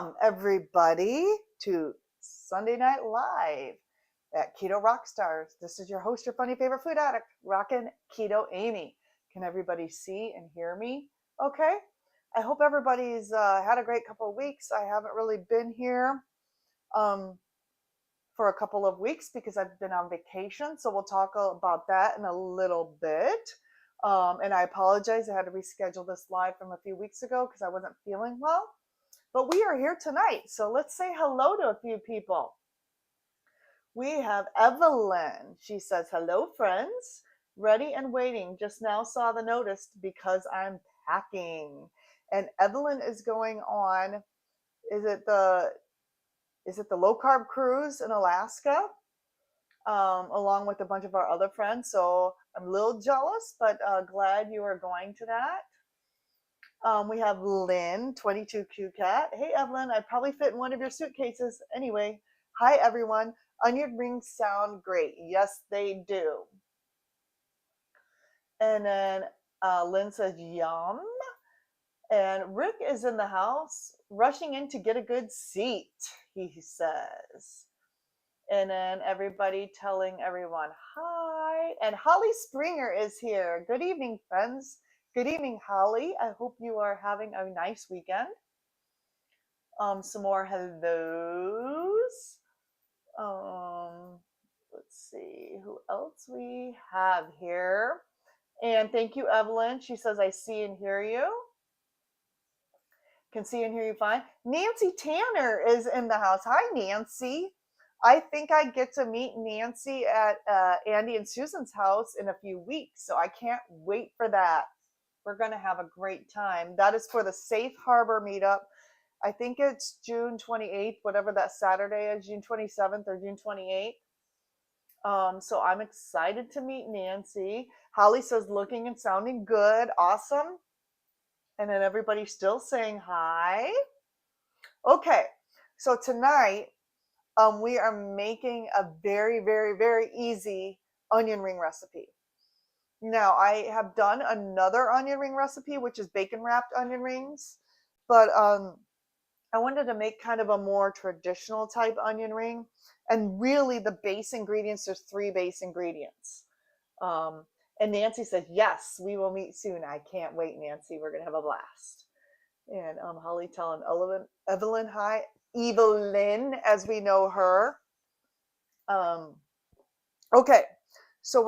Welcome everybody to Sunday Night Live at Keto Rockstars. This is your host, your funny favorite food addict, Rockin Keto Amy. Can everybody see and hear me? Okay. I hope everybody's had a great couple of weeks. I haven't really been here for a couple of weeks because I've been on vacation. So we'll talk about that in a little bit. And I apologize. I had to reschedule this live from a few weeks ago because I wasn't feeling well. But we are here tonight, so let's say hello to a few people. We have Evelyn. She says, hello, friends. Ready and waiting. Just now saw the notice because I'm packing. And Evelyn is going on, is it the low carb cruise in Alaska, along with a bunch of our other friends. So I'm a little jealous, but glad you are going to that. We have Lynn, 22Q Cat. Hey, Evelyn, I'd probably fit in one of your suitcases. Anyway, hi, everyone. Onion rings sound great. Yes, they do. And then Lynn says, yum. And Rick is in the house, rushing in to get a good seat, he says. And then everybody telling everyone hi. And Holly Springer is here. Good evening, friends. Good evening, Holly. I hope you are having a nice weekend. Some more hellos. Let's see who else we have here. And thank you, Evelyn. She says, I see and hear you. Can see and hear you fine. Nancy Tanner is in the house. Hi, Nancy. I think I get to meet Nancy at Andy and Susan's house in a few weeks, so I can't wait for that. We're going to have a great time. That is for the Safe Harbor meetup. I think it's June 28th, whatever that Saturday is, June 27th or June 28th. So I'm excited to meet Nancy. Holly says, looking and sounding good. Awesome. And then everybody's still saying hi. Okay. So tonight, we are making a very, very, very easy onion ring recipe. Now, I have done another onion ring recipe, which is bacon wrapped onion rings, but I wanted to make kind of a more traditional type onion ring. And really the base ingredients, there's 3 base ingredients. And Nancy said, yes, we will meet soon. I can't wait, Nancy. We're going to have a blast. And Holly telling Evelyn hi. Evelyn, as we know her. Okay. So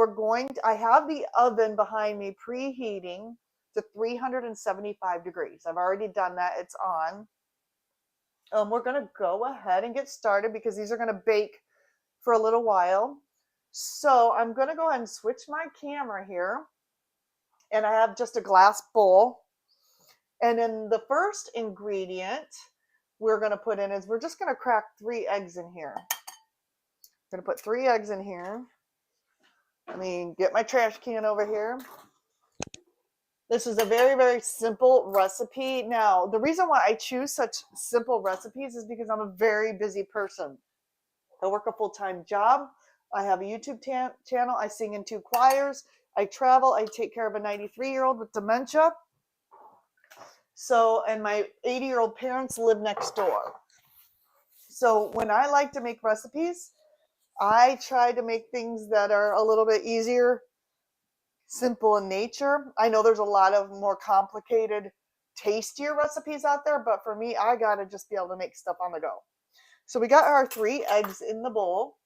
I have the oven behind me preheating to 375 degrees. I've already done that. It's on. We're going to go ahead and get started because these are going to bake for a little while. So I'm going to go ahead and switch my camera here. And I have just a glass bowl. And then the first ingredient we're going to put in is we're just going to crack 3 eggs in here. I'm going to put 3 eggs in here. Let me get my trash can over here. This is a very, very simple recipe. Now, the reason why I choose such simple recipes is because I'm a very busy person. I work a full-time job. I have a YouTube channel. I sing in 2 choirs. I travel. I take care of a 93-year-old with dementia. So, and my 80-year-old parents live next door. So when I like to make recipes, I try to make things that are a little bit easier, simple in nature. I know there's a lot of more complicated, tastier recipes out there, but for me, I gotta just be able to make stuff on the go. So we got our 3 eggs in the bowl.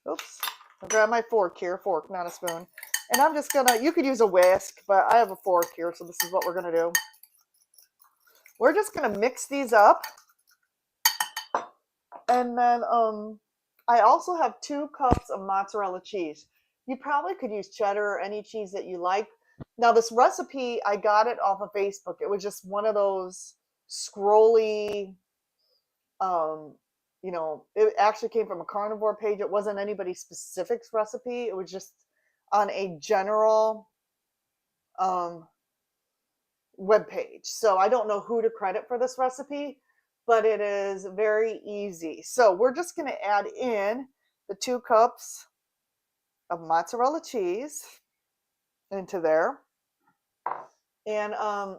Oops, I'll grab my fork here, fork, not a spoon. And I'm just gonna, you could use a whisk, but I have a fork here, so this is what we're gonna do. We're just gonna mix these up. And then I also have 2 cups of mozzarella cheese. You probably could use cheddar or any cheese that you like. Now this recipe, I got it off of Facebook. It was just one of those scrolly, it actually came from a carnivore page. It wasn't anybody's specific recipe. It was just on a general web page. So I don't know who to credit for this recipe, but it is very easy. So we're just going to add in the 2 cups of mozzarella cheese into there. And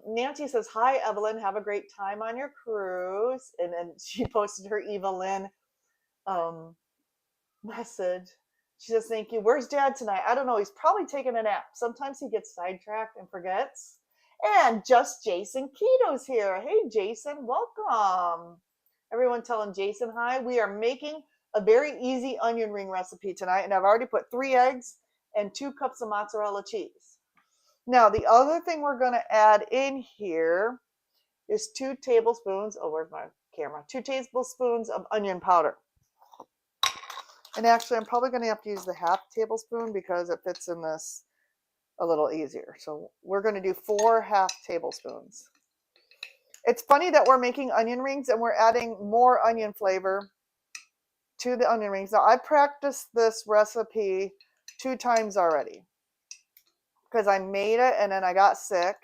Nancy says, "Hi, Evelyn. Have a great time on your cruise." And then she posted her Evelyn um, message. She says, "Thank you. Where's Dad tonight? I don't know. He's probably taking a nap. Sometimes he gets sidetracked and forgets." And just Jason Keto's here. Hey, Jason, welcome. Everyone telling Jason hi. We are making a very easy onion ring recipe tonight, and I've already put 3 eggs and 2 cups of mozzarella cheese. Now, the other thing we're going to add in here is 2 tablespoons. Oh, where's my camera? 2 tablespoons of onion powder. And actually, I'm probably going to have to use the half tablespoon because it fits in this a little easier. So we're going to do 4 half tablespoons. It's funny that we're making onion rings and we're adding more onion flavor to the onion rings. Now, I practiced this recipe 2 times already because I made it and then I got sick.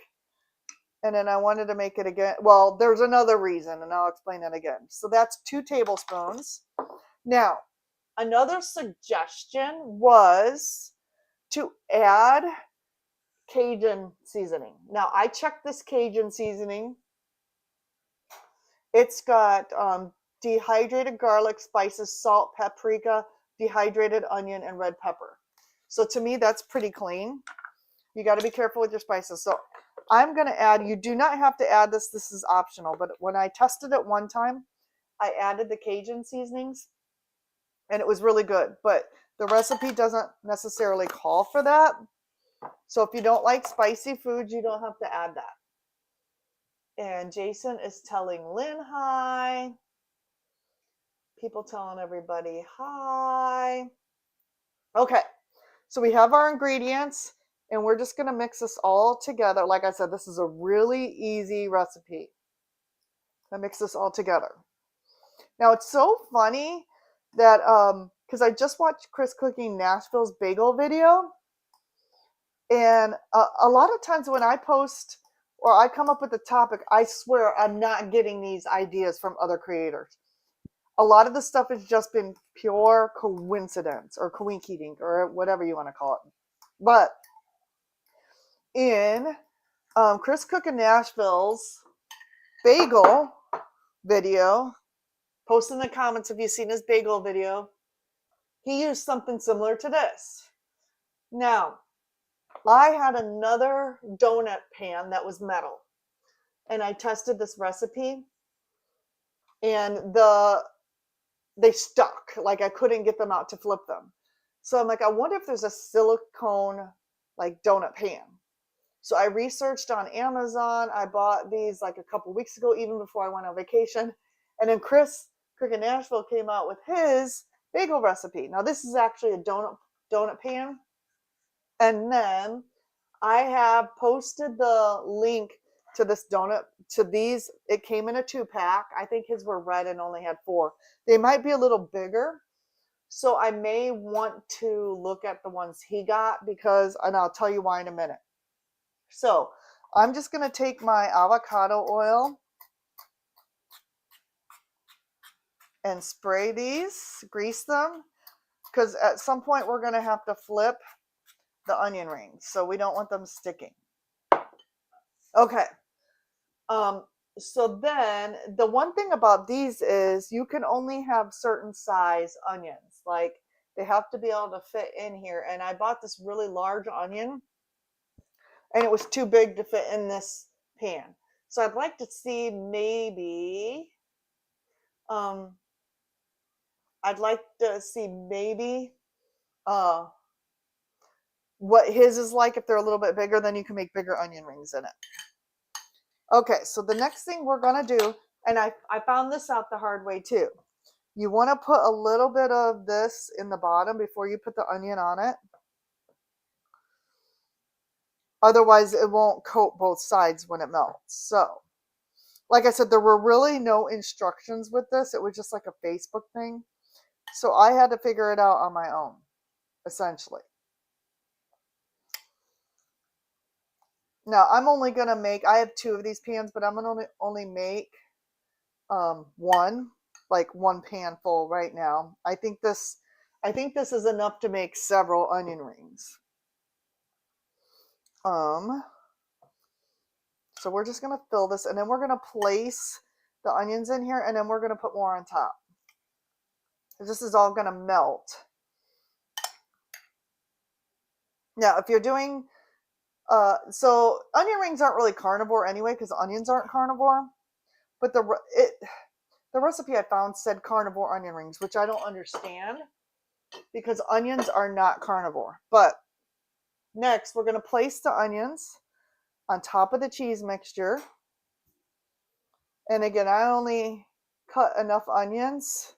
And then I wanted to make it again. Well, there's another reason, and I'll explain that again. So that's 2 tablespoons. Now, another suggestion was to add Cajun seasoning. Now, I checked this Cajun seasoning. It's got dehydrated garlic, spices, salt, paprika, dehydrated onion, and red pepper. So to me, that's pretty clean. You got to be careful with your spices. So I'm going to add, you do not have to add this. This is optional. But when I tested it one time, I added the Cajun seasonings and it was really good. But the recipe doesn't necessarily call for that. So if you don't like spicy food, you don't have to add that. And Jason is telling Lynn hi. People telling everybody hi. Okay, so we have our ingredients and we're just going to mix this all together. Like I said, this is a really easy recipe. I mix this all together. Now it's so funny that because I just watched Chris cooking Nashville's bagel video, and a lot of times when I post or I come up with a topic, I swear I'm not getting these ideas from other creators. A lot of the stuff has just been pure coincidence or coinciding or whatever you want to call it. But in Chris cooking Nashville's bagel video, post in the comments if you've seen his bagel video, he used something similar to this. Now, I had another donut pan that was metal, and I tested this recipe, and they stuck. Like I couldn't get them out to flip them. So I'm like, I wonder if there's a silicone like donut pan. So I researched on Amazon. I bought these like a couple weeks ago, even before I went on vacation. And then Chris Crick in Nashville came out with his bagel recipe. Now this is actually a donut pan. And then I have posted the link to this donut, to these. It came in a 2-pack. I think his were red and only had 4. They might be a little bigger. So I may want to look at the ones he got because, and I'll tell you why in a minute. So I'm just going to take my avocado oil and spray these, grease them, because at some point we're going to have to flip the onion rings. So we don't want them sticking. Okay. So then the one thing about these is you can only have certain size onions. Like they have to be able to fit in here. And I bought this really large onion and it was too big to fit in this pan. So I'd like to see maybe, I'd like to see maybe what his is like. If they're a little bit bigger, then you can make bigger onion rings in it. Okay, so the next thing we're going to do, and I found this out the hard way too. You want to put a little bit of this in the bottom before you put the onion on it. Otherwise, it won't coat both sides when it melts. So, like I said, there were really no instructions with this. It was just like a Facebook thing. So I had to figure it out on my own, essentially. Now, I'm only going to make, I have 2 of these pans, but I'm going to only make one pan full right now. I think this is enough to make several onion rings. So we're just going to fill this, and then we're going to place the onions in here, and then we're going to put more on top. This is all going to melt. Now, if you're doing, so onion rings aren't really carnivore anyway, because onions aren't carnivore. But the recipe I found said carnivore onion rings, which I don't understand because onions are not carnivore. But next, we're going to place the onions on top of the cheese mixture. And again, I only cut enough onions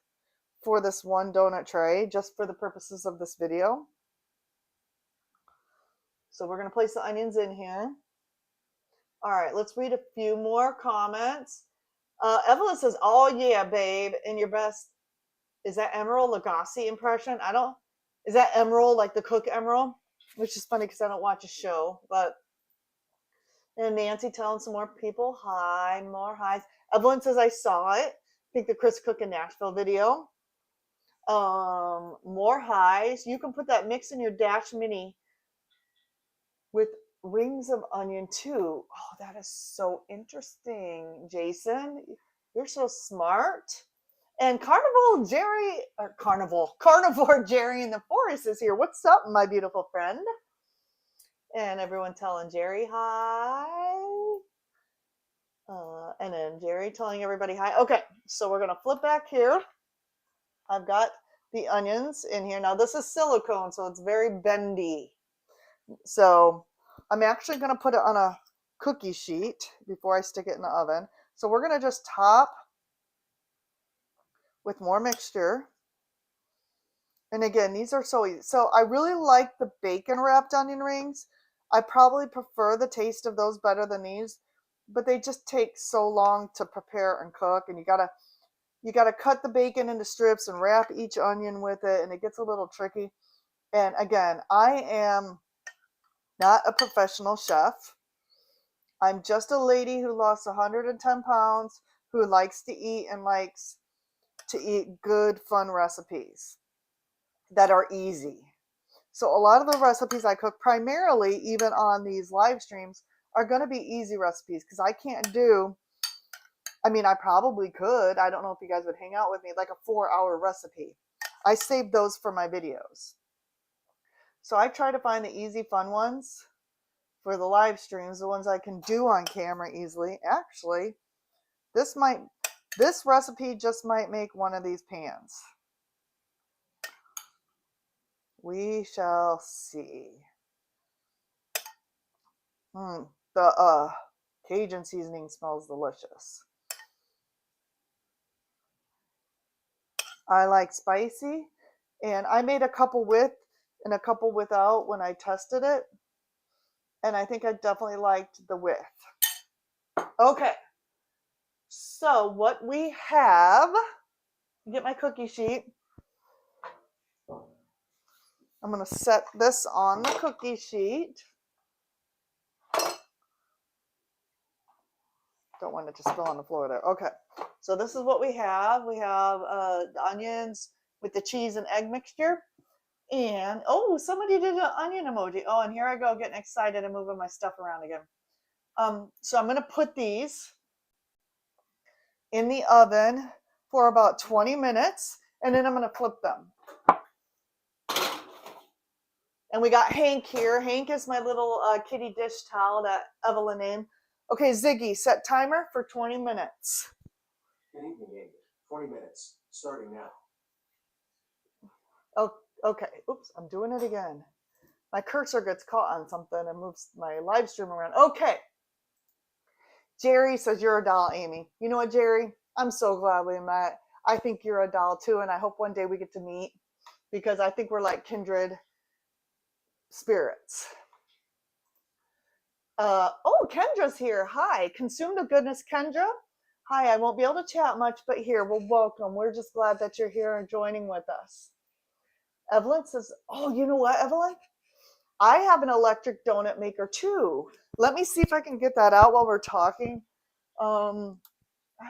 for this one donut tray, just for the purposes of this video. So we're going to place the onions in here. All right, let's read a few more comments. Evelyn says, oh yeah, babe, and your best, is that Emerald Lagasse impression? Is that Emerald, like the cook Emerald? Which is funny because I don't watch a show, but, and Nancy telling some more people hi, more highs. Evelyn says, I saw it. I think the Chris Cook in Nashville video. More highs. You can put that mix in your Dash Mini with rings of onion too. Oh, that is so interesting, Jason. You're so smart. And Carnivore Jerry in the forest is here. What's up, my beautiful friend? And everyone telling Jerry hi. And then Jerry telling everybody hi. Okay, so we're going to flip back here. I've got the onions in here. Now this is silicone, so it's very bendy. So I'm actually going to put it on a cookie sheet before I stick it in the oven. So we're going to just top with more mixture. And again, these are so easy. So I really like the bacon wrapped onion rings. I probably prefer the taste of those better than these, but they just take so long to prepare and cook, and you gotta cut the bacon into strips and wrap each onion with it, and it gets a little tricky. And again, I am not a professional chef. I'm just a lady who lost 110 pounds, who likes to eat and likes to eat good, fun recipes that are easy. So a lot of the recipes I cook, primarily even on these live streams, are going to be easy recipes because I can't do, I mean, I probably could. I don't know if you guys would hang out with me, like a 4-hour recipe. I save those for my videos. So I try to find the easy, fun ones for the live streams, the ones I can do on camera easily. Actually, this recipe just might make one of these pans. We shall see. The Cajun seasoning smells delicious. I like spicy, and I made a couple with and a couple without when I tested it, and I think I definitely liked the with. Okay, so what we have, get my cookie sheet. I'm going to set this on the cookie sheet. Don't want it to spill on the floor there. Okay, so this is what we have. We have the onions with the cheese and egg mixture. And, oh, somebody did an onion emoji. Oh, and here I go getting excited and moving my stuff around again. So I'm going to put these in the oven for about 20 minutes, and then I'm going to flip them. And we got Hank here. Hank is my little kitty dish towel that Evelyn named. Okay, Ziggy, set timer for 20 minutes. Good evening, Amy. 20 minutes, starting now. Oh, okay. Oops, I'm doing it again. My cursor gets caught on something and moves my live stream around. Okay. Jerry says, you're a doll, Amy. You know what, Jerry? I'm so glad we met. I think you're a doll, too, and I hope one day we get to meet because I think we're like kindred spirits. Oh, Kendra's here. Hi. Consume the goodness, Kendra. Hi, I won't be able to chat much, but here, well, welcome. We're just glad that you're here and joining with us. Evelyn says, oh, you know what, Evelyn? I have an electric donut maker too. Let me see if I can get that out while we're talking. I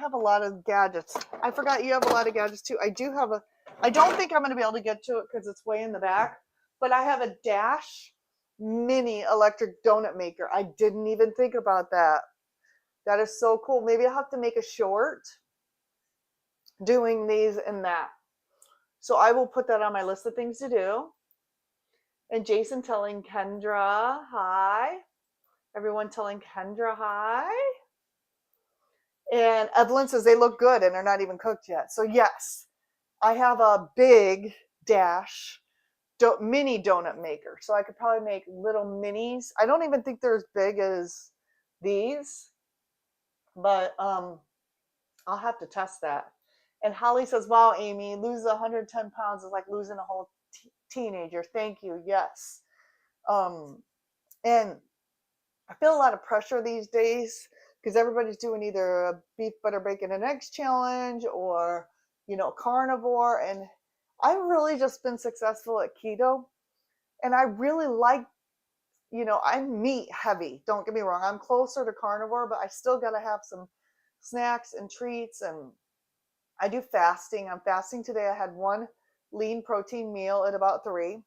have a lot of gadgets. I forgot you have a lot of gadgets too. I don't think I'm going to be able to get to it because it's way in the back, but I have a Dash mini electric donut maker. I didn't even think about that. That is so cool. Maybe I'll have to make a short doing these and that. So I will put that on my list of things to do. And Jason telling Kendra hi. Everyone telling Kendra hi. And Evelyn says they look good and they're not even cooked yet. So yes, I have a big dash mini donut maker. So I could probably make little minis. I don't even think they're as big as these, but I'll have to test that. And Holly says, wow, Amy, lose 110 pounds is like losing a whole teenager. Thank you. Yes. And I feel a lot of pressure these days because everybody's doing either a beef, butter, bacon, and eggs challenge or, carnivore. And I've really just been successful at keto. And I really like, I'm meat heavy. Don't get me wrong. I'm closer to carnivore, but I still got to have some snacks and treats. And I do fasting. I'm fasting today. I had one lean protein meal at about 3.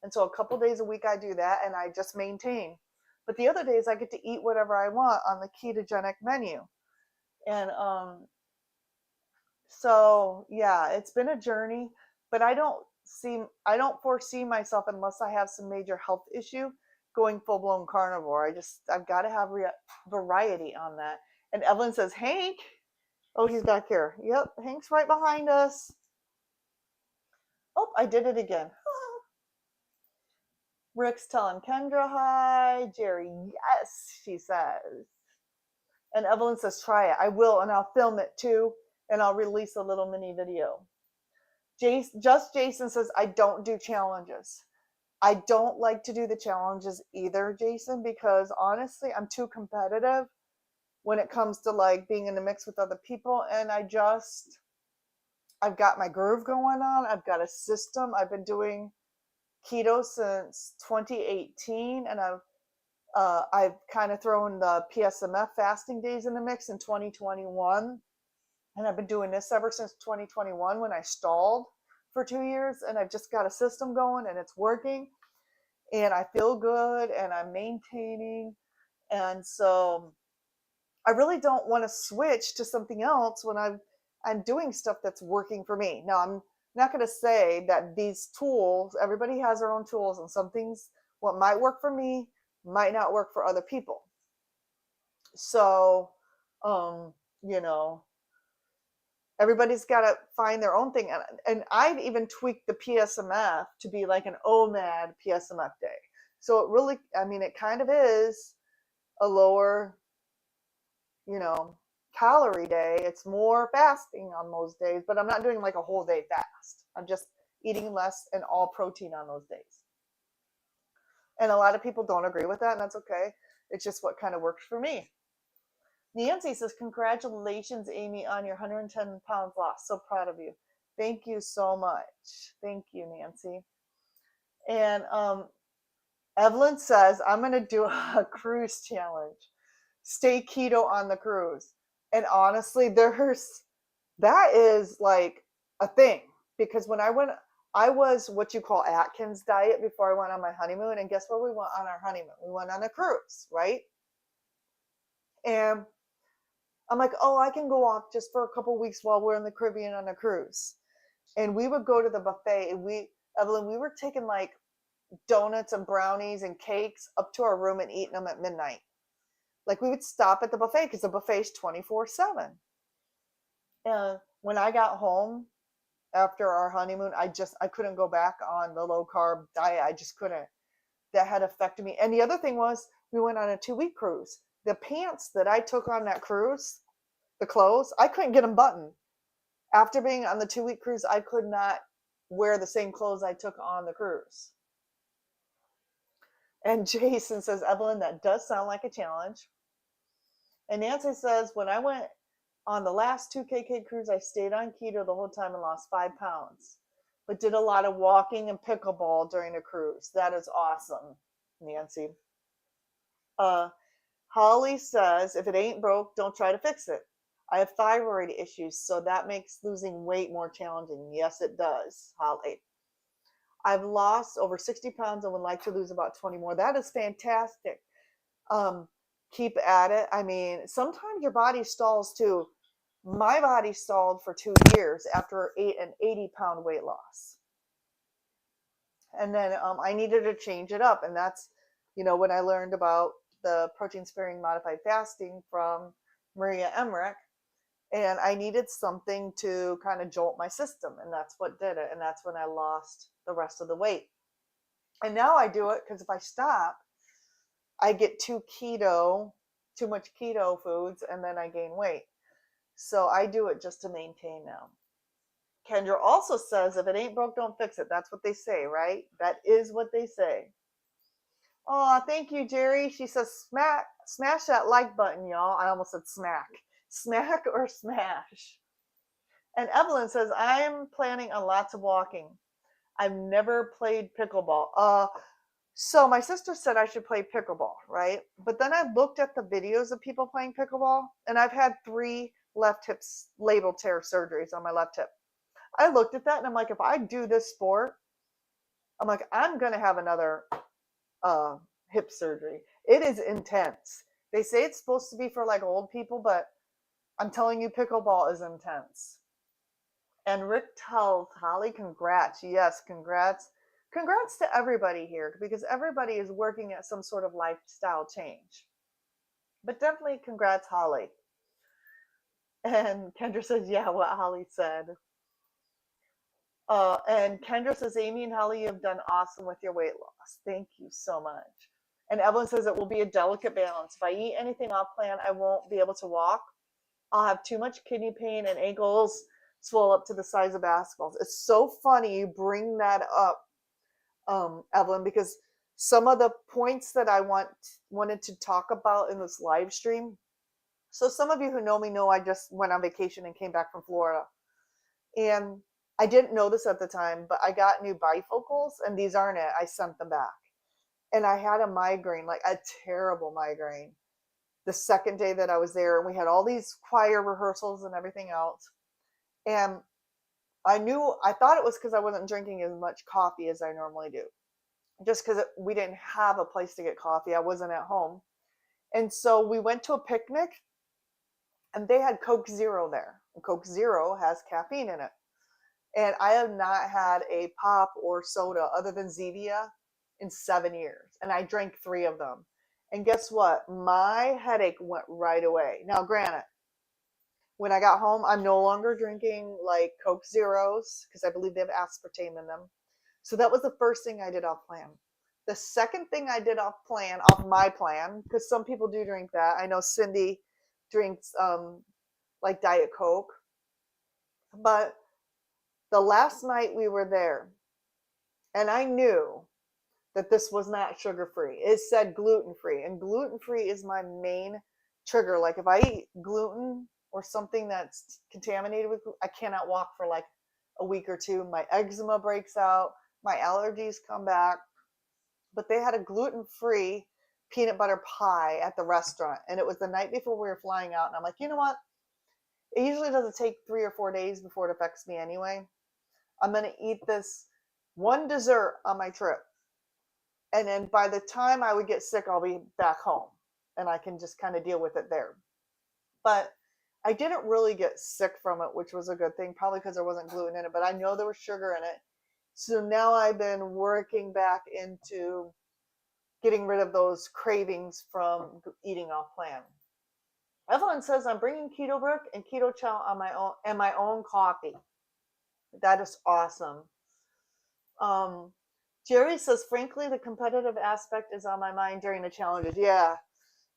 And so a couple days a week I do that and I just maintain. But the other days I get to eat whatever I want on the ketogenic menu. And so yeah, it's been a journey, but I don't foresee myself unless I have some major health issue going full blown carnivore. I've got to have variety on that. And Evelyn says, Hank. Oh, he's back here. Yep, Hank's right behind us. Oh, I did it again. Rick's telling Kendra hi. Jerry, yes, she says. And Evelyn says, try it. I will, and I'll film it too, and I'll release a little mini video. Jason says, I don't do challenges. I don't like to do the challenges either, Jason, because honestly, I'm too competitive when it comes to like being in the mix with other people. And I've got my groove going on. I've got a system. I've been doing keto since 2018, and I've kind of thrown the PSMF fasting days in the mix in 2021, and I've been doing this ever since 2021 when I stalled for 2 years, and I've just got a system going and it's working, and I feel good and I'm maintaining, and so I really don't want to switch to something else when I'm doing stuff that's working for me. Now, I'm not going to say that these tools, everybody has their own tools, and some things, what might work for me might not work for other people. So, um, you know, everybody's got to find their own thing. And I've even tweaked the PSMF to be like an OMAD PSMF day. So it really, I mean, it kind of is a lower, calorie day. It's more fasting on those days, but I'm not doing like a whole day fast. I'm just eating less and all protein on those days. And a lot of people don't agree with that, and that's okay. It's just what kind of works for me. Nancy says, congratulations, Amy, on your 110 pounds loss. So proud of you. Thank you so much. Thank you, Nancy. And Evelyn says, I'm going to do a cruise challenge. Stay keto on the cruise. And honestly, that is like a thing, because when I was what you call Atkins diet before I went on my honeymoon. And guess where we went on our honeymoon? We went on a cruise, right? And I'm like, oh, I can go off just for a couple weeks while we're in the Caribbean on a cruise. And we would go to the buffet, and Evelyn, we were taking like donuts and brownies and cakes up to our room and eating them at midnight. Like we would stop at the buffet because the buffet's 24/7. And when I got home after our honeymoon, I couldn't go back on the low carb diet. I just couldn't. That had affected me. And the other thing was, we went on a 2-week cruise. The pants that I took on that cruise, the clothes, I couldn't get them buttoned. After being on the 2-week cruise, I could not wear the same clothes I took on the cruise. And Jason says, Evelyn, that does sound like a challenge. And Nancy says, when I went on the last 2KK cruise, I stayed on keto the whole time and lost 5 pounds, but did a lot of walking and pickleball during the cruise. That is awesome, Nancy. Holly says, if it ain't broke, don't try to fix it. I have thyroid issues, so that makes losing weight more challenging. Yes, it does, Holly. I've lost over 60 pounds and would like to lose about 20 more. That is fantastic. keep at it. I mean, sometimes your body stalls too. My body stalled for 2 years after an 80-pound weight loss. And then I needed to change it up. And that's, when I learned about the protein sparing modified fasting from Maria Emmerich. And I needed something to kind of jolt my system. And that's what did it. And that's when I lost the rest of the weight. And now I do it because if I stop, I get too much keto foods, and then I gain weight. So I do it just to maintain now. Kendra also says, if it ain't broke, don't fix it. That's what they say, right? That is what they say. Oh, thank you, Jerry. She says, smash that like button, y'all. I almost said smack. Smack or smash. And Evelyn says, I'm planning on lots of walking. I've never played pickleball. So my sister said I should play pickleball, right? But then I looked at the videos of people playing pickleball, and I've had 3 left hip labral tear surgeries on my left hip. I looked at that and I'm like, if I do this sport, I'm like, I'm gonna have another hip surgery. It is intense. They say it's supposed to be for like old people, but I'm telling you, pickleball is intense. And Rick tells Holly, congrats. Yes, congrats. Congrats to everybody here because everybody is working at some sort of lifestyle change. But definitely congrats, Holly. And Kendra says, yeah, what Holly said. And Kendra says, Amy and Holly, you've done awesome with your weight loss. Thank you so much. And Evelyn says it will be a delicate balance. If I eat anything off plan, I won't be able to walk. I'll have too much kidney pain and ankles swell up to the size of basketballs. It's so funny you bring that up, Evelyn, because some of the points that I wanted to talk about in this live stream. So some of you who know me know I just went on vacation and came back from Florida. And I didn't know this at the time, but I got new bifocals, and these aren't it. I sent them back. And I had a migraine, like a terrible migraine, the second day that I was there. And we had all these choir rehearsals and everything else. And I thought it was because I wasn't drinking as much coffee as I normally do. Just because we didn't have a place to get coffee. I wasn't at home. And so we went to a picnic, and they had Coke Zero there. And Coke Zero has caffeine in it. And I have not had a pop or soda other than Zevia in 7 years. And I drank 3 of them. And guess what? My headache went right away. Now, granted, when I got home, I'm no longer drinking like Coke Zeros because I believe they have aspartame in them. So that was the first thing I did off plan. The second thing I did off my plan, because some people do drink that. I know Cindy drinks like Diet Coke. But the last night we were there, and I knew that this was not sugar-free. It said gluten-free, and gluten-free is my main trigger. Like if I eat gluten or something that's contaminated with gluten, I cannot walk for like a week or 2. My eczema breaks out, my allergies come back. But they had a gluten-free peanut butter pie at the restaurant, and it was the night before we were flying out, and I'm like, you know what? It usually doesn't take 3 or 4 days before it affects me anyway. I'm going to eat this one dessert on my trip. And then by the time I would get sick, I'll be back home and I can just kind of deal with it there. But I didn't really get sick from it, which was a good thing, probably because there wasn't gluten in it, but I know there was sugar in it. So now I've been working back into getting rid of those cravings from eating off plan. Evelyn says I'm bringing keto brick and keto chow on my own and my own coffee. That is awesome. Jerry says, frankly, the competitive aspect is on my mind during the challenges. Yeah.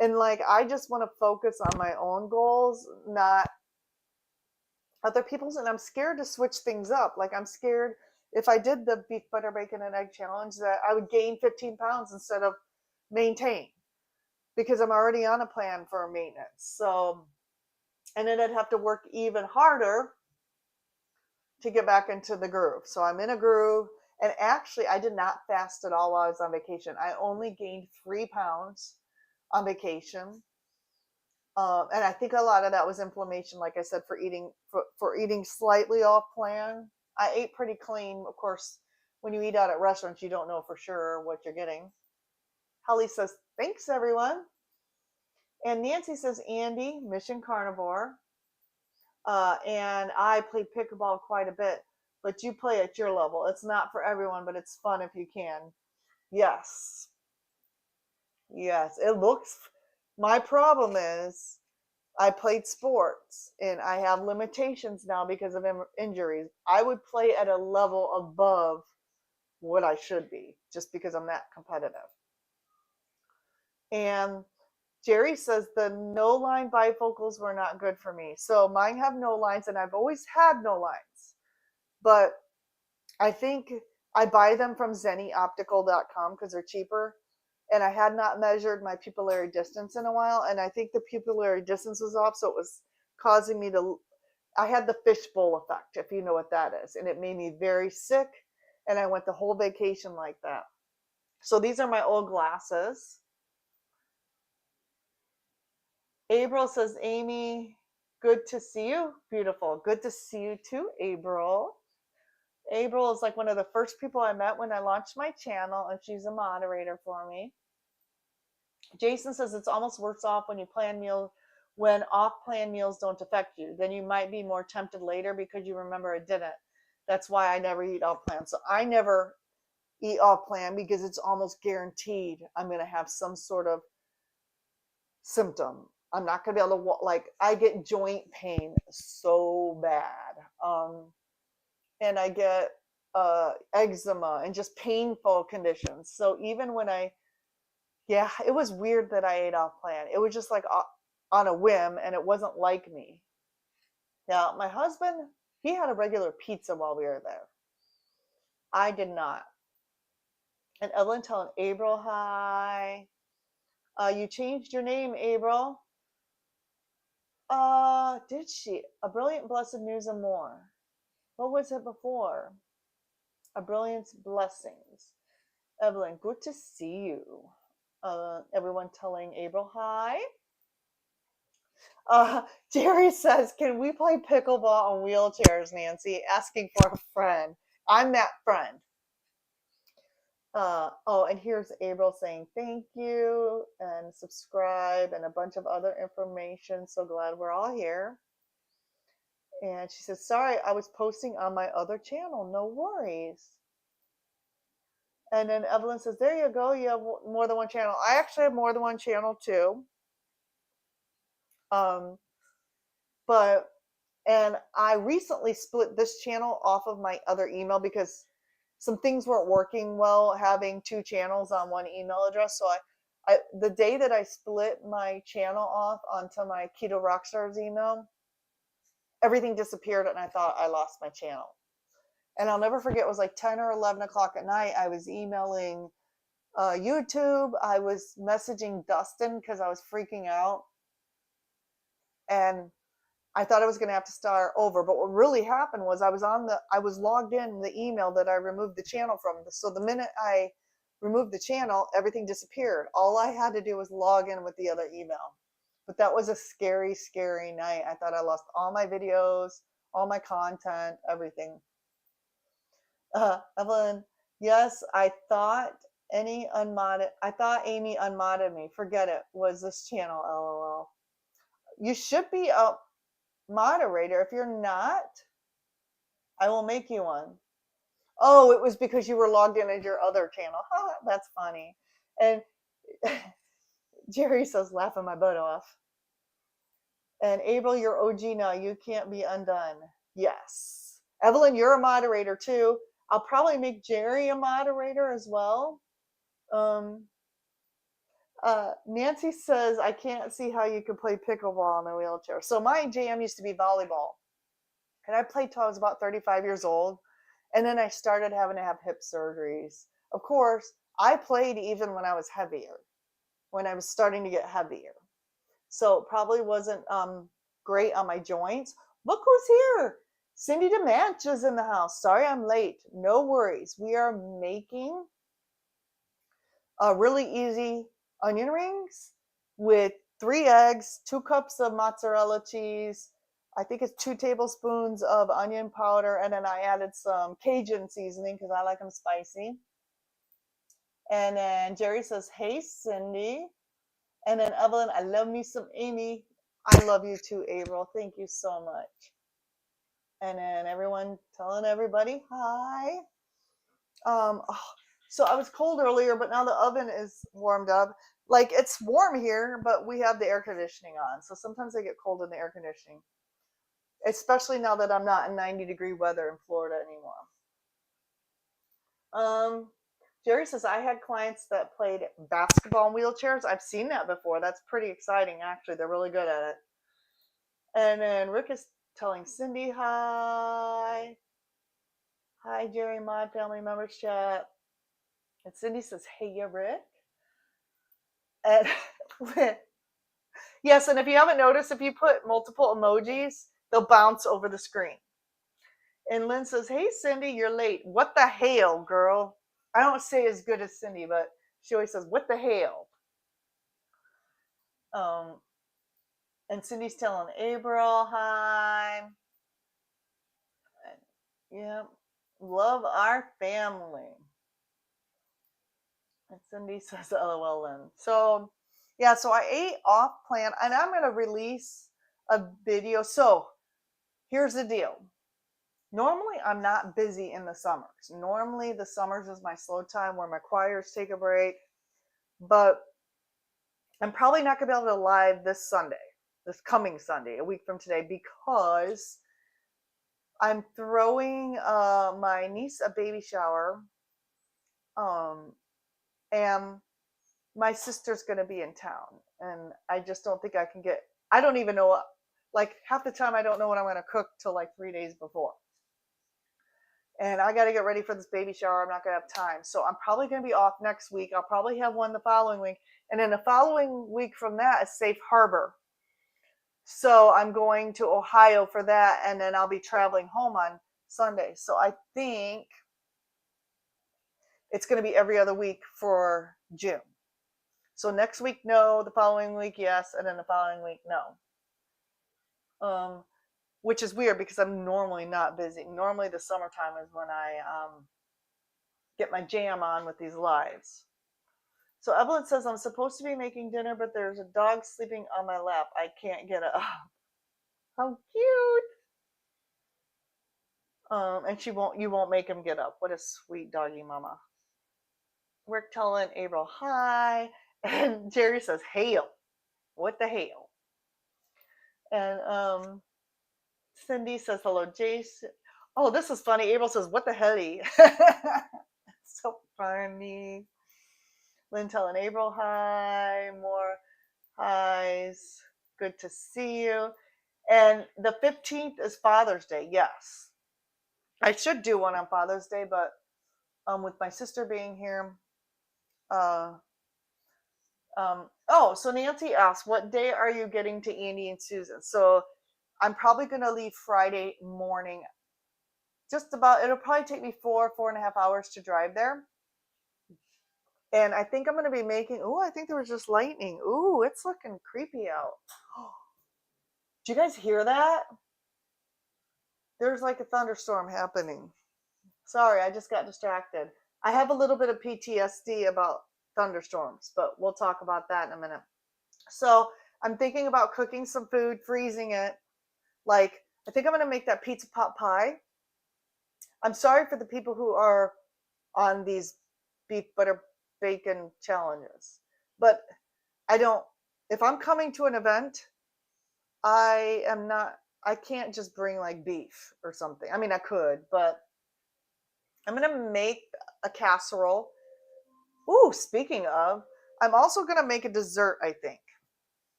And like, I just want to focus on my own goals, not other people's. And I'm scared to switch things up. Like, I'm scared if I did the beef, butter, bacon, and egg challenge that I would gain 15 pounds instead of maintain because I'm already on a plan for maintenance. So, and then I'd have to work even harder to get back into the groove. So I'm in a groove. And actually, I did not fast at all while I was on vacation. I only gained 3 pounds on vacation. And I think a lot of that was inflammation, like I said, for eating slightly off plan. I ate pretty clean. Of course, when you eat out at restaurants, you don't know for sure what you're getting. Holly says, thanks, everyone. And Nancy says, Andy, Mission Carnivore. And I play pickleball quite a bit, but you play at your level. It's not for everyone, but it's fun if you can. Yes. Yes. It looks, my problem is I played sports and I have limitations now because of injuries. I would play at a level above what I should be just because I'm that competitive. And Jerry says the no line bifocals were not good for me. So mine have no lines and I've always had no lines. But I think I buy them from zennyoptical.com because they're cheaper. And I had not measured my pupillary distance in a while. And I think the pupillary distance was off. So it was causing me to, I had the fishbowl effect, if you know what that is. And it made me very sick. And I went the whole vacation like that. So these are my old glasses. April says, Amy, good to see you. Beautiful. Good to see you too, April. April is like one of the first people I met when I launched my channel, and she's a moderator for me. Jason says it's almost worse off when you plan meals, when off-plan meals don't affect you. Then you might be more tempted later because you remember it didn't. That's why I never eat off-plan. So I never eat off-plan because it's almost guaranteed I'm going to have some sort of symptom. I'm not going to be able to walk. Like, I get joint pain so bad. And I get eczema and just painful conditions. So even when yeah, it was weird that I ate off plan. It was just like on a whim, and it wasn't like me. Now, my husband, he had a regular pizza while we were there. I did not. And Evelyn telling April hi. You changed your name, April. Did she? A Brilliant Blessed News and More. What was it before? A Brilliant Blessings. Evelyn, good to see you. Everyone telling April hi. Jerry says, can we play pickleball on wheelchairs, Nancy? Asking for a friend. I'm that friend. Oh, and here's April saying thank you and subscribe and a bunch of other information. So glad we're all here. And she says, sorry, I was posting on my other channel. No worries. And then Evelyn says, there you go. You have more than one channel. I actually have more than one channel too. But and I recently split this channel off of my other email because some things weren't working well having two channels on one email address. So the day that I split my channel off onto my Keto Rockstars email, everything disappeared and I thought I lost my channel. And I'll never forget, it was like 10 or 11 o'clock at night. I was emailing YouTube. I was messaging Dustin because I was freaking out. And I thought I was going to have to start over. But what really happened was I was logged in the email that I removed the channel from. So the minute I removed the channel, everything disappeared. All I had to do was log in with the other email. But that was a scary, scary night. I thought I lost all my videos, all my content, everything. Evelyn, yes, I thought Amy unmodded me. Forget it. Was this channel? LOL. You should be a moderator. If you're not, I will make you one. Oh, it was because you were logged in as your other channel. That's funny. And Jerry says, laughing my butt off. And April, you're OG now. You can't be undone. Yes. Evelyn, you're a moderator too. I'll probably make Jerry a moderator as well. Nancy says, I can't see how you could play pickleball in a wheelchair. So my jam used to be volleyball. And I played till I was about 35 years old. And then I started having to have hip surgeries. Of course, I played even when I was heavier, when I was starting to get heavier. So it probably wasn't great on my joints. Look who's here. Cindy DeManch is in the house. Sorry I'm late. No worries. We are making really easy onion rings with 3 eggs, 2 cups of mozzarella cheese. I think it's 2 tablespoons of onion powder. And then I added some Cajun seasoning because I like them spicy. And then Jerry says, hey, Cindy. And then Evelyn, I love me some Amy. I love you too, April. Thank you so much. And then everyone telling everybody hi. Oh, so I was cold earlier, but now the oven is warmed up. Like it's warm here, but we have the air conditioning on. So sometimes I get cold in the air conditioning, especially now that I'm not in 90-degree weather in Florida anymore. Um, Jerry says I had clients that played basketball in wheelchairs. I've seen that before. That's pretty exciting, actually. They're really good at it. And then Rick is telling Cindy hi. Hi, Jerry, my family members chat. And Cindy says, hey, yeah, Rick. And yes, and if you haven't noticed, if you put multiple emojis, they'll bounce over the screen. And Lynn says, hey, Cindy, you're late. What the hell, girl? I don't say as good as Cindy, but she always says, what the hell? And Cindy's telling April hi. Yeah, love our family. And Cindy says, LOL, Lynn. So, yeah, so I ate off plan, and I'm going to release a video. So, here's the deal. Normally, I'm not busy in the summers. Normally, the summers is my slow time where my choirs take a break. But I'm probably not going to be able to live this Sunday, this coming Sunday, a week from today, because I'm throwing my niece a baby shower. And my sister's going to be in town. And I just don't think I can get, I don't even know, like half the time I don't know what I'm going to cook till like 3 days before. And I got to get ready for this baby shower. I'm not going to have time. So I'm probably going to be off next week. I'll probably have one the following week. And then the following week from that is Safe Harbor. So I'm going to Ohio for that. And then I'll be traveling home on Sunday. So I think it's going to be every other week for June. So next week, no. The following week, yes. And then the following week, no. Which is weird because I'm normally not busy. Normally the summertime is when I get my jam on with these lives. So Evelyn says, I'm supposed to be making dinner, but there's a dog sleeping on my lap. I can't get up. How cute. And you won't make him get up. What a sweet doggy mama. We're telling April hi. And Jerry says, hail. What the hail? And Cindy says, hello, Jason. Oh, this is funny. April says, what the helly? So funny. Lynn telling April hi. More highs. Good to see you. And the 15th is Father's Day. Yes. I should do one on Father's Day, but with my sister being here. So Nancy asked, what day are you getting to Andy and Susan? So I'm probably going to leave Friday morning. It'll probably take me 4.5 hours to drive there. And I think I'm going to be making, I think there was just lightning. It's looking creepy out. Do you guys hear that? There's like a thunderstorm happening. Sorry, I just got distracted. I have a little bit of PTSD about thunderstorms, but we'll talk about that in a minute. So I'm thinking about cooking some food, freezing it. Like, I think I'm going to make that pizza pot pie. I'm sorry for the people who are on these beef butter bacon challenges, but if I'm coming to an event, I can't just bring like beef or something. I mean, I could, but I'm going to make a casserole. Speaking of, I'm also going to make a dessert, I think,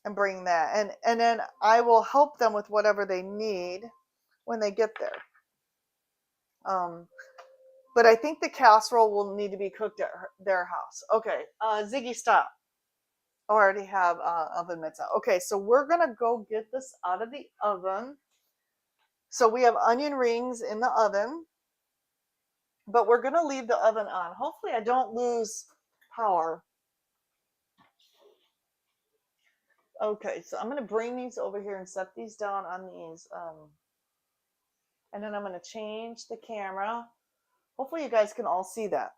and bring that. And then I will help them with whatever they need when they get there. But I think the casserole will need to be cooked at their house. Okay, Ziggy, stop. I already have oven mitts out. Okay, so we're going to go get this out of the oven. So we have onion rings in the oven, but we're going to leave the oven on. Hopefully I don't lose power. Okay, so I'm going to bring these over here and set these down on these. And then I'm going to change the camera. Hopefully you guys can all see that.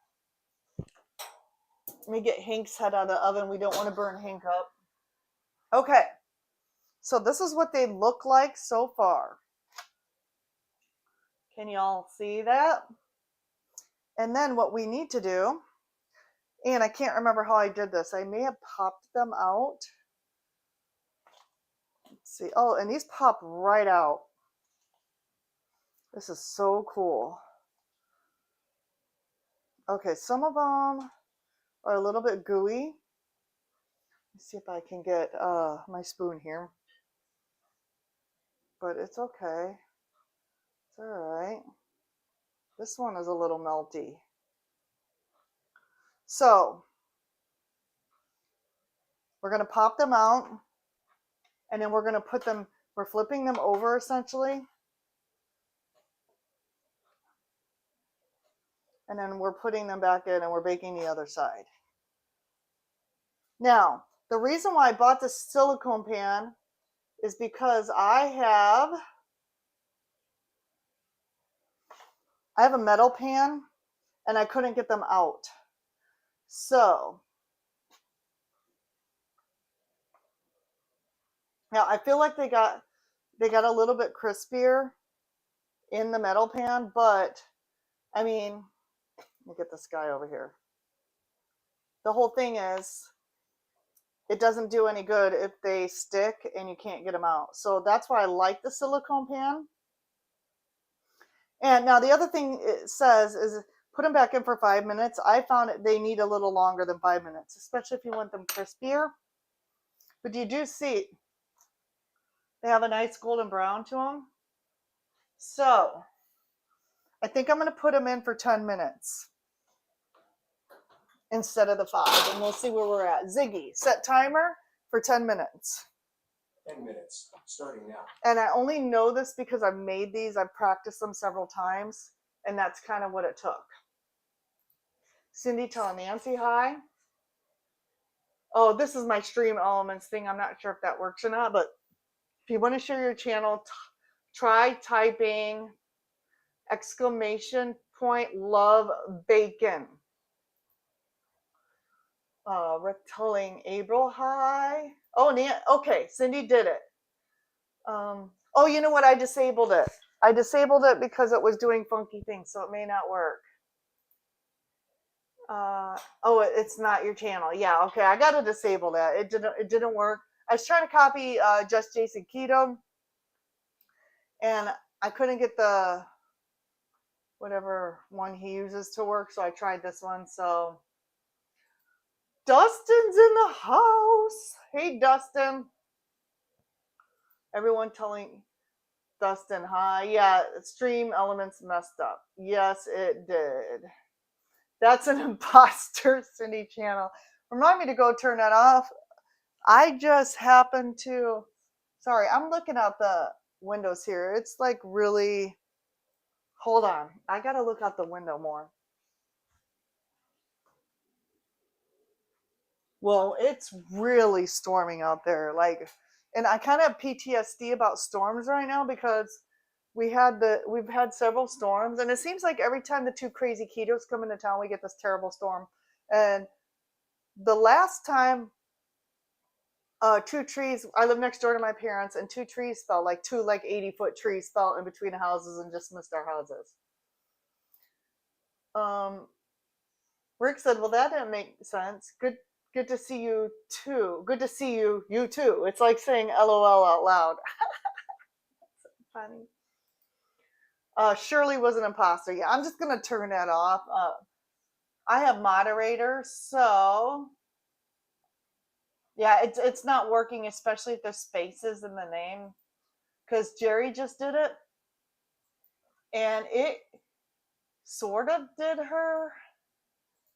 Let me get Hank's head out of the oven. We don't want to burn Hank up. Okay, so this is what they look like so far. Can you all see that? And then what we need to do, and I can't remember how I did this. I may have popped them out. Let's see. Oh, and these pop right out. This is so cool. Okay, some of them are a little bit gooey. Let's see if I can get my spoon here. But it's okay. It's all right. This one is a little melty. So we're going to pop them out, and then we're going to put them, we're flipping them over essentially. And then we're putting them back in and we're baking the other side. Now, the reason why I bought this silicone pan is because I have a metal pan and I couldn't get them out. So now I feel like they got a little bit crispier in the metal pan, but I mean, let me get this guy over here. The whole thing is, it doesn't do any good if they stick and you can't get them out. So that's why I like the silicone pan. And now the other thing it says is put them back in for 5 minutes. I found they need a little longer than 5 minutes, especially if you want them crispier. But you do see they have a nice golden brown to them. So I think I'm going to put them in for 10 minutes instead of the 5, and we'll see where we're at. Ziggy, set timer for 10 minutes. 10 minutes, starting now. And I only know this because I've made these. I've practiced them several times, and that's kind of what it took. Cindy telling Nancy hi. Oh, this is my stream elements thing. I'm not sure if that works or not, but if you want to share your channel, try typing !love bacon. Rick telling April hi. Oh, okay, Cindy did it. Oh, you know what? I disabled it. I disabled it because it was doing funky things, so it may not work. Oh, it's not your channel. Yeah, okay. I gotta disable that. It didn't work. I was trying to copy Just Jason Keto, and I couldn't get the whatever one he uses to work, so I tried this one. So Dustin's in the house. Hey, Dustin. Everyone telling Dustin hi. Yeah, stream elements messed up. Yes, it did. That's an imposter Cindy channel. Remind me to go turn that off. I just happened to, sorry, I'm looking out the windows here. It's like really, hold on. I got to look out the window more. Well, it's really storming out there. Like, and I kind of have PTSD about storms right now because we've had several storms, and it seems like every time the two crazy ketos come into town, we get this terrible storm. And the last time, two trees, I live next door to my parents, and two trees fell, like two 80-foot trees fell in between the houses and just missed our houses. Rick said, well, that didn't make sense. Good to see you too. Good to see you too. It's like saying LOL out loud. Funny. Shirley was an imposter. Yeah, I'm just gonna turn that off. I have moderators, so yeah, it's not working, especially if there's spaces in the name, because Jerry just did it, and it sort of did her,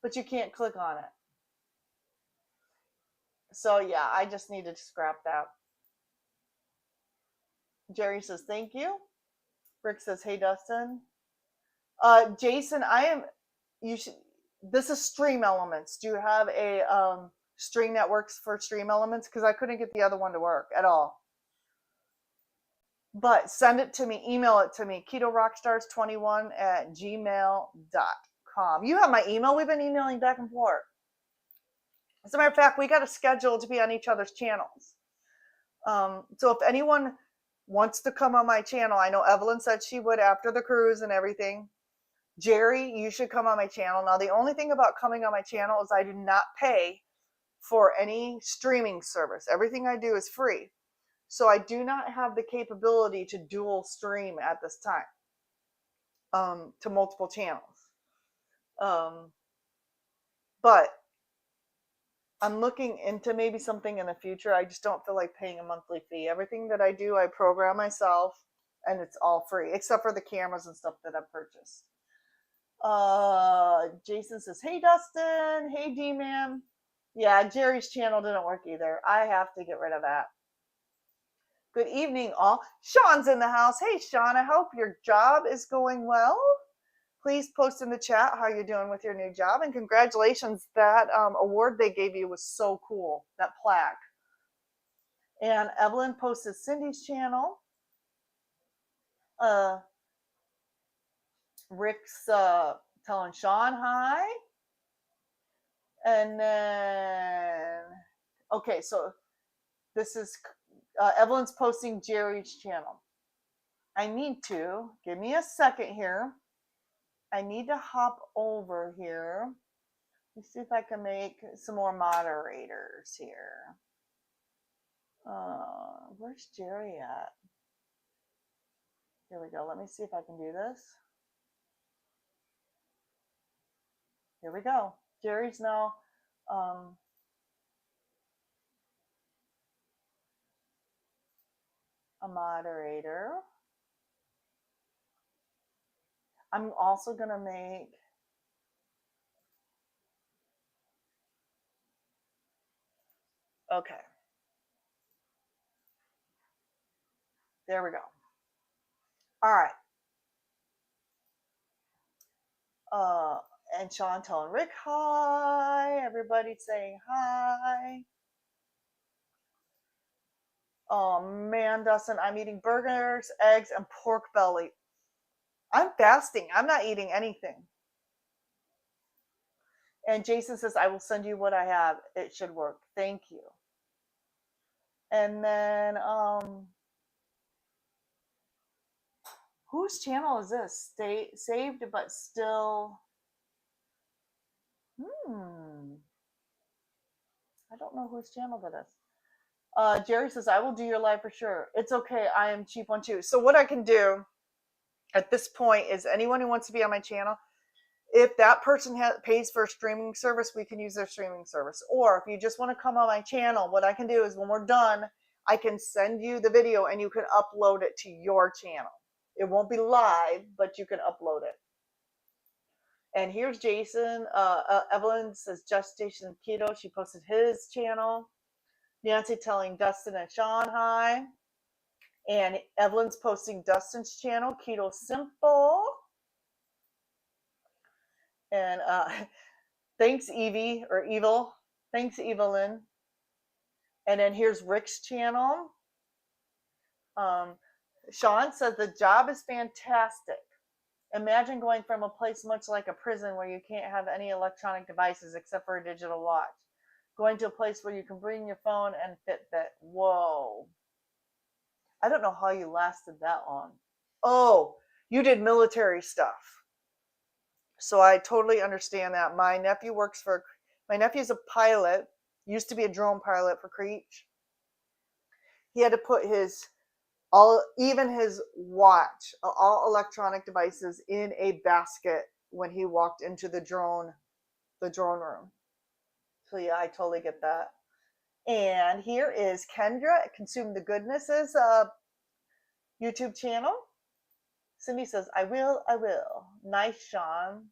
but you can't click on it. So yeah, I just needed to scrap that. Jerry says thank you. Rick says, hey Dustin. Jason, this is Stream Elements. Do you have a string that works for Stream Elements? Because I couldn't get the other one to work at all. But send it to me, email it to me, ketorockstars21@gmail.com. You have my email. We've been emailing back and forth. As a matter of fact, we got a schedule to be on each other's channels. So if anyone wants to come on my channel, I know Evelyn said she would after the cruise and everything. Jerry, you should come on my channel. Now, the only thing about coming on my channel is I do not pay for any streaming service. Everything I do is free. So I do not have the capability to dual stream at this time to multiple channels. But I'm looking into maybe something in the future. I just don't feel like paying a monthly fee. Everything that I do, I program myself, and it's all free, except for the cameras and stuff that I've purchased. Jason says, "Hey Dustin, hey D-Man." Yeah, Jerry's channel didn't work either. I have to get rid of that. Good evening, all. Sean's in the house. Hey, Sean, I hope your job is going well. Please post in the chat how you're doing with your new job, and congratulations. That award they gave you was so cool, that plaque. And Evelyn posted Cindy's channel. Rick's telling Sean hi. And then, okay, so this is Evelyn's posting Jerry's channel. I need to, give me a second here. I need to hop over here. Let's see if I can make some more moderators here. Where's Jerry at? Here we go. Let me see if I can do this. Here we go. Jerry's now a moderator. I'm also going to make okay. There we go. All right. And Sean telling Rick hi. Everybody saying hi. Oh man, Dustin, I'm eating burgers, eggs, and pork belly. I'm fasting. I'm not eating anything. And Jason says, I will send you what I have. It should work. Thank you. And then, whose channel is this? Saved but still. I don't know whose channel that is. Jerry says, I will do your live for sure. It's okay. I am cheap on too. So what I can do at this point is anyone who wants to be on my channel, if that person pays for a streaming service, we can use their streaming service. Or if you just want to come on my channel, what I can do is when we're done, I can send you the video and you can upload it to your channel. It won't be live, but you can upload it. And here's Jason. Evelyn says, Just Station Keto. She posted his channel. Nancy telling Dustin and Sean hi. And Evelyn's posting Dustin's channel, Keto Simple. And thanks, Evie, or Evil. Thanks, Evelyn. And then here's Rick's channel. Sean says, the job is fantastic. Imagine going from a place much like a prison where you can't have any electronic devices except for a digital watch. Going to a place where you can bring your phone and Fitbit. Whoa. I don't know how you lasted that long. Oh, you did military stuff. So I totally understand that. My nephew's a pilot, used to be a drone pilot for Creech. He had to put even his watch, all electronic devices in a basket when he walked into the drone room. So yeah, I totally get that. And here is Kendra at Consume the Goodnesses YouTube channel. Cindy says, I will. Nice, Sean.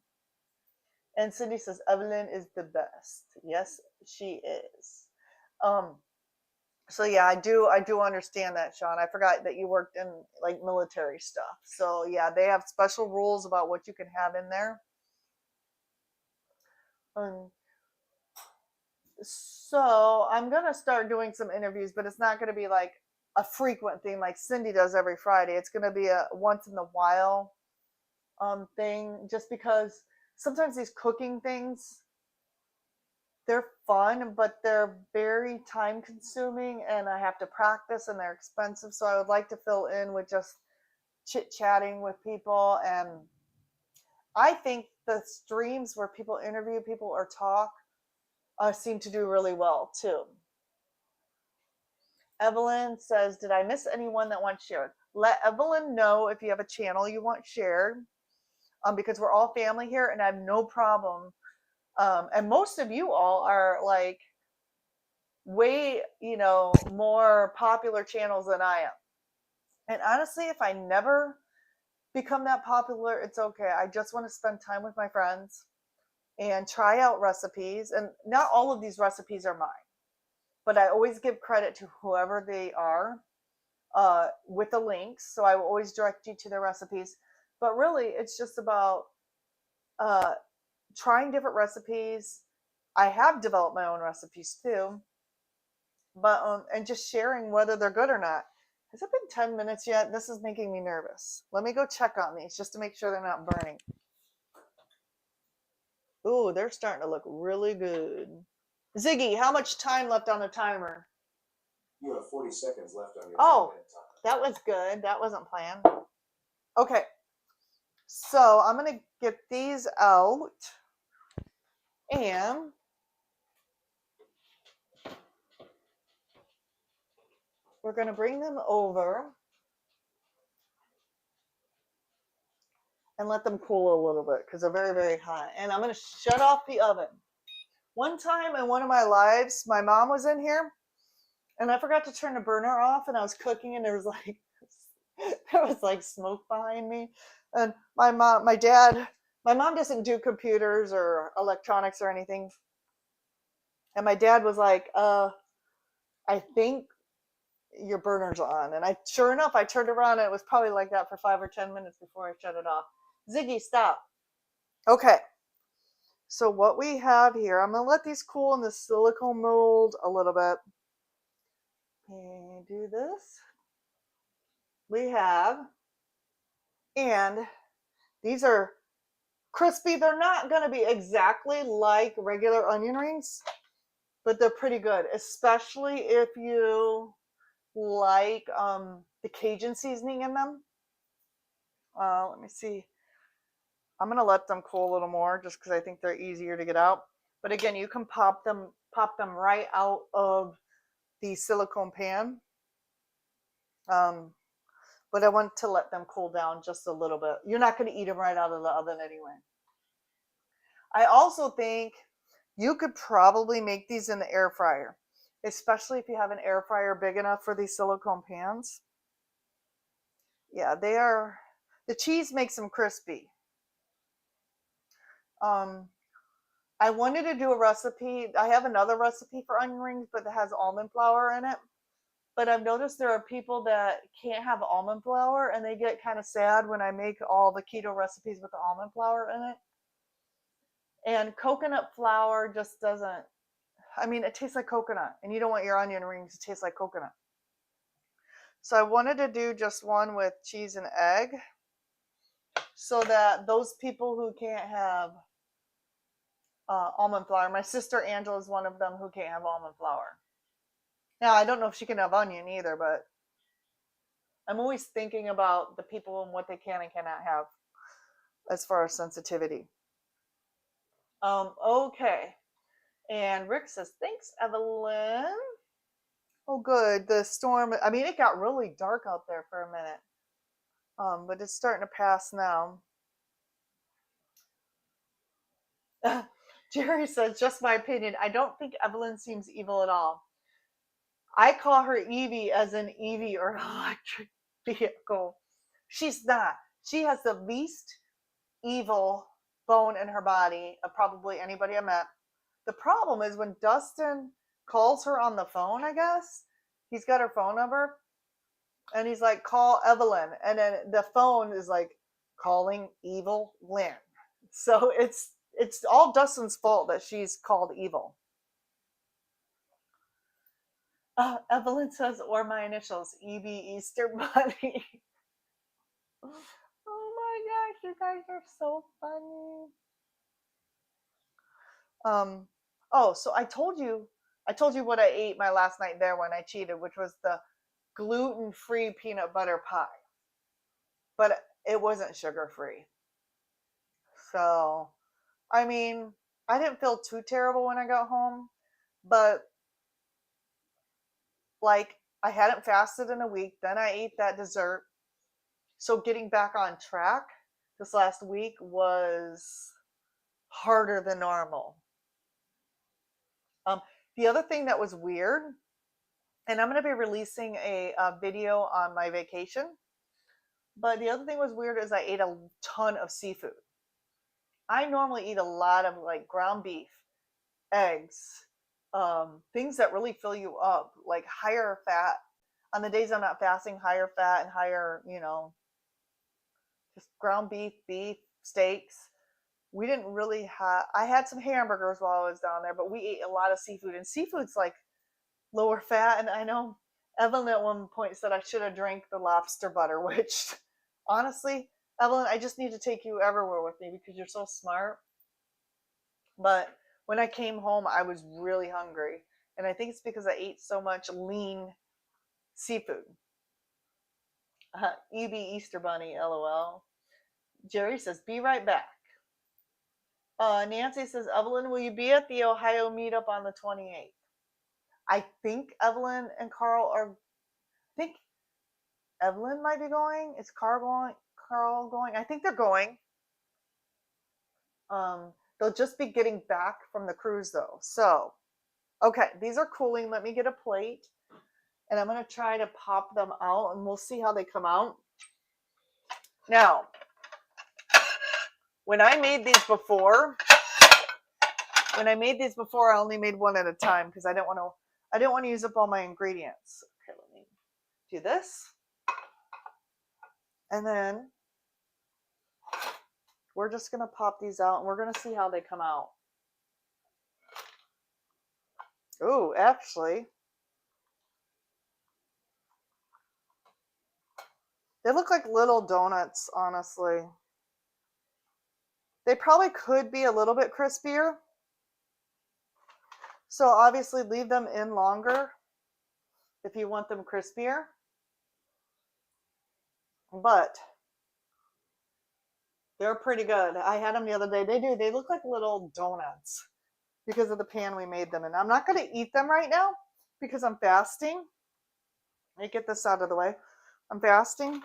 And Cindy says, Evelyn is the best. Yes, she is. So yeah, I do understand that, Sean. I forgot that you worked in like military stuff. So yeah, they have special rules about what you can have in there. So I'm gonna start doing some interviews, but it's not gonna be like a frequent thing like Cindy does every Friday. It's gonna be a once in a while thing, just because sometimes these cooking things, they're fun, but they're very time consuming and I have to practice and they're expensive. So I would like to fill in with just chit chatting with people. And I think the streams where people interview people or talk seem to do really well too. Evelyn says, did I miss anyone that wants shared? Let Evelyn know if you have a channel you want shared, because we're all family here and I have no problem. And most of you all are like way, more popular channels than I am. And honestly, if I never become that popular, it's okay. I just want to spend time with my friends and try out recipes. And not all of these recipes are mine, but I always give credit to whoever they are with the links. So I will always direct you to their recipes. But really, it's just about uh, trying different recipes. I have developed my own recipes too, but and just sharing whether they're good or not. Has it been 10 minutes yet? This is making me nervous. Let me go check on these just to make sure they're not burning. Ooh, they're starting to look really good. Ziggy, how much time left on the timer? You have 40 seconds left on your Oh, 10-minute timer. that was good. That wasn't planned. Okay, so I'm going to get these out and we're going to bring them over and let them cool a little bit because they're very, very hot. And I'm going to shut off the oven. One time in one of my lives, my mom was in here and I forgot to turn the burner off and I was cooking and there was like smoke behind me. And my mom doesn't do computers or electronics or anything. And my dad was like, I think your burner's on. And sure enough, I turned around and it was probably like that for 5 or 10 minutes before I shut it off. Ziggy, stop. Okay. So what we have here, I'm going to let these cool in the silicone mold a little bit. And do this. We have, and these are crispy. They're not going to be exactly like regular onion rings, but they're pretty good, especially if you like the Cajun seasoning in them. Let me see. I'm going to let them cool a little more just because I think they're easier to get out. But again, you can pop them right out of the silicone pan. But I want to let them cool down just a little bit. You're not going to eat them right out of the oven anyway. I also think you could probably make these in the air fryer, especially if you have an air fryer big enough for these silicone pans. Yeah, they are. The cheese makes them crispy. I wanted to do a recipe. I have another recipe for onion rings, but it has almond flour in it. But I've noticed there are people that can't have almond flour and they get kind of sad when I make all the keto recipes with the almond flour in it. And coconut flour just doesn't, I mean, it tastes like coconut and you don't want your onion rings to taste like coconut. So I wanted to do just one with cheese and egg so that those people who can't have almond flour, my sister Angela is one of them who can't have almond flour. Now, I don't know if she can have onion either, but I'm always thinking about the people and what they can and cannot have as far as sensitivity. Okay. And Rick says, thanks, Evelyn. Oh, good. The storm, I mean, it got really dark out there for a minute. But it's starting to pass now. Jerry says, just my opinion. I don't think Evelyn seems evil at all. I call her Evie as in Evie or electric vehicle. She's not. She has the least evil bone in her body of probably anybody I met. The problem is when Dustin calls her on the phone, I guess, he's got her phone number, and he's like, call Evelyn. And then the phone is like, calling evil Lynn. So it's all Dustin's fault that she's called evil. Evelyn says, or my initials, EB Easter Bunny. Oh my gosh, you guys are so funny. Oh, so I told you what I ate my last night there when I cheated, which was the gluten-free peanut butter pie. But it wasn't sugar-free. So, I mean, I didn't feel too terrible when I got home, but like I hadn't fasted in a week. Then I ate that dessert. So getting back on track this last week was harder than normal. Um, the other thing that was weird, and I'm going to be releasing a video on my vacation, but the other thing was weird is I ate a ton of seafood. I normally eat a lot of like ground beef, eggs, things that really fill you up, like higher fat. On the days I'm not fasting, higher fat and higher, just ground beef, beef, steaks. We didn't really have, I had some hamburgers while I was down there, but we ate a lot of seafood. And seafood's like lower fat. And I know Evelyn at one point said I should have drank the lobster butter, which honestly, Evelyn, I just need to take you everywhere with me because you're so smart. But when I came home, I was really hungry. And I think it's because I ate so much lean seafood. EB Easter Bunny, LOL. Jerry says, be right back. Nancy says, Evelyn, will you be at the Ohio meetup on the 28th? I think Evelyn and Carl are, I think Evelyn might be going. Is Carl going? Carl going? I think they're going. They'll just be getting back from the cruise though. So, okay, these are cooling. Let me get a plate and I'm going to try to pop them out and we'll see how they come out. Now, when I made these before, I only made one at a time because I didn't want to use up all my ingredients. Okay, let me do this. And then we're just going to pop these out and we're going to see how they come out. Ooh, actually, they look like little donuts, honestly. They probably could be a little bit crispier. So obviously leave them in longer if you want them crispier. But they're pretty good. I had them the other day. They look like little donuts because of the pan we made them in. I'm not going to eat them right now because I'm fasting. Let me get this out of the way. I'm fasting.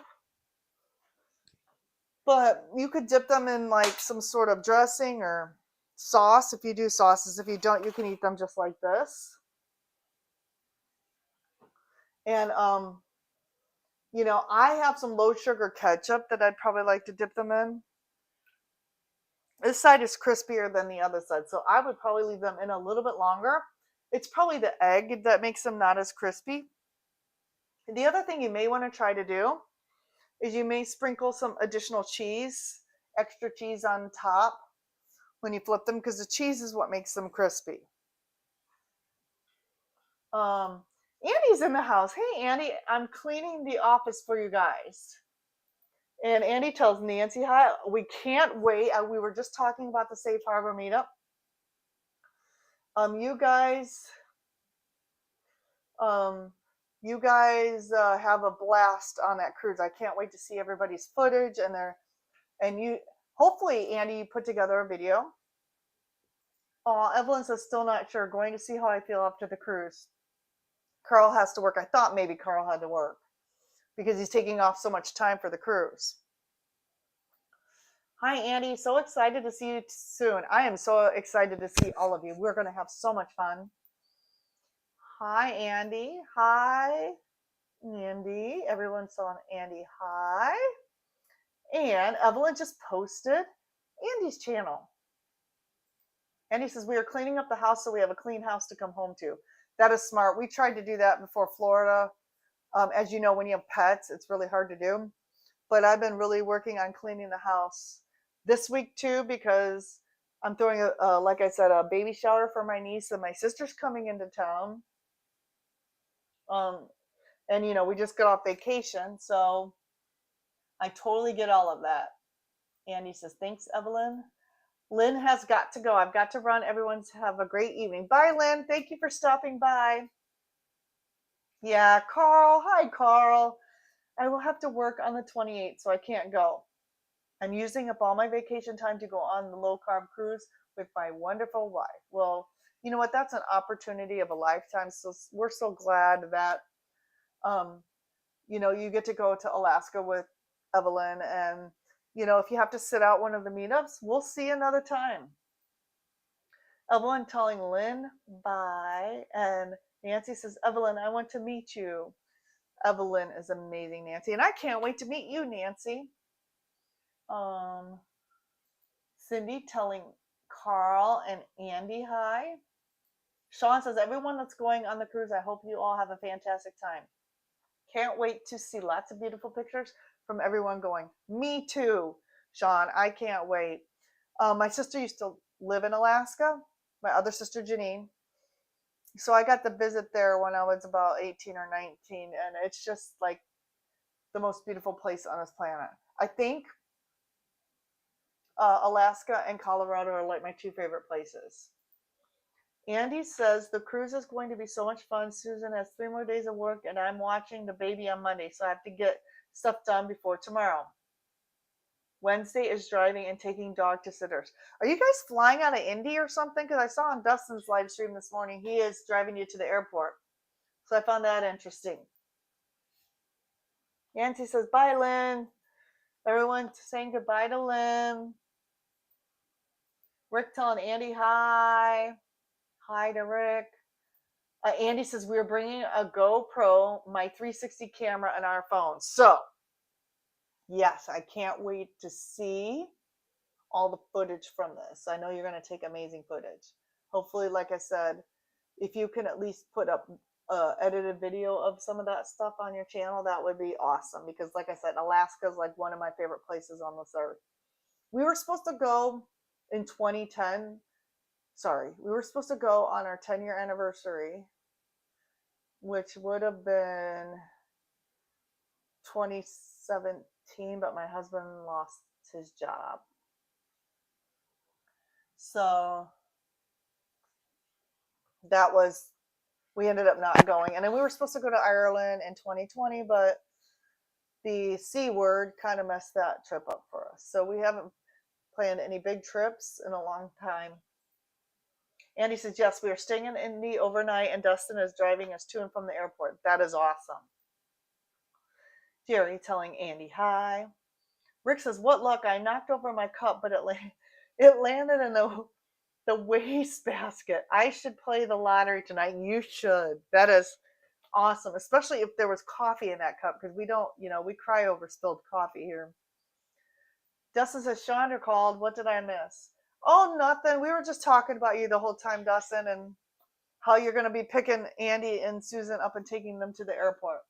But you could dip them in like some sort of dressing or sauce if you do sauces. If you don't, you can eat them just like this. And I have some low sugar ketchup that I'd probably like to dip them in. This side is crispier than the other side, so I would probably leave them in a little bit longer. It's probably the egg that makes them not as crispy. The other thing you may want to try to do is you may sprinkle some additional cheese, extra cheese on top when you flip them because the cheese is what makes them crispy. Andy's in the house. Hey, Andy, I'm cleaning the office for you guys. And Andy tells Nancy, hi, we can't wait. We were just talking about the Safe Harbor meetup. You guys have a blast on that cruise. I can't wait to see everybody's footage and you hopefully Andy you put together a video. Evelyn says still not sure, going to see how I feel after the cruise. Carl has to work. I thought maybe Carl had to work because he's taking off so much time for the cruise. Hi Andy, so excited to see you soon. I am so excited to see all of you. We're going to have so much fun. Hi Andy. Hi Andy. Everyone saw Andy. Hi. And Evelyn just posted Andy's channel. Andy says, we are cleaning up the house so we have a clean house to come home to. That is smart. We tried to do that before Florida. As you know, when you have pets, it's really hard to do. But I've been really working on cleaning the house this week too because I'm throwing, like I said, a baby shower for my niece and my sister's coming into town. And we just got off vacation, so I totally get all of that. Andy says, thanks, Evelyn. Lynn has got to go. I've got to run. Everyone's have a great evening. Bye, Lynn. Thank you for stopping by. Yeah, Carl. Hi, Carl. I will have to work on the 28th, so I can't go. I'm using up all my vacation time to go on the low carb cruise with my wonderful wife. Well, you know what? That's an opportunity of a lifetime. So we're so glad that, um, you get to go to Alaska with Evelyn. And, if you have to sit out one of the meetups, we'll see another time. Evelyn telling Lynn bye. And Nancy says, Evelyn, I want to meet you. Evelyn is amazing, Nancy. And I can't wait to meet you, Nancy. Um, Cindy telling Carl and Andy hi. Sean says, everyone that's going on the cruise, I hope you all have a fantastic time. Can't wait to see lots of beautiful pictures from everyone going. Me too, Sean. I can't wait. My sister used to live in Alaska, my other sister, Janine. So I got to visit there when I was about 18 or 19, and it's just like the most beautiful place on this planet. I think Alaska and Colorado are like my two favorite places. Andy says the cruise is going to be so much fun. Susan has 3 more days of work, and I'm watching the baby on Monday, so I have to get stuff done before tomorrow. Wednesday is driving and taking dog to sitters. Are you guys flying out of Indy or something? Because I saw on Dustin's live stream this morning, he is driving you to the airport. So I found that interesting. Nancy says, bye, Lynn. Everyone saying goodbye to Lynn. Rick telling Andy hi. Hi to Rick. Andy says, we're bringing a GoPro, my 360 camera, and our phones. So, yes, I can't wait to see all the footage from this. I know you're going to take amazing footage. Hopefully, like I said, if you can at least put up edited video of some of that stuff on your channel, that would be awesome. Because, like I said, Alaska is like one of my favorite places on this earth. We were supposed to go in 2010. Sorry, we were supposed to go on our 10-year anniversary, which would have been 2017, but my husband lost his job. So we ended up not going. And then we were supposed to go to Ireland in 2020, but the C word kind of messed that trip up for us. So we haven't planned any big trips in a long time. Andy says, yes, we are staying in Indy overnight, and Dustin is driving us to and from the airport. That is awesome. Jerry telling Andy hi. Rick says, what luck, I knocked over my cup, but it landed in the wastebasket. I should play the lottery tonight. You should. That is awesome, especially if there was coffee in that cup, because we don't, we cry over spilled coffee here. Dustin says, Chandra called. What did I miss? Oh, nothing. We were just talking about you the whole time, Dustin, and how you're going to be picking Andy and Susan up and taking them to the airport.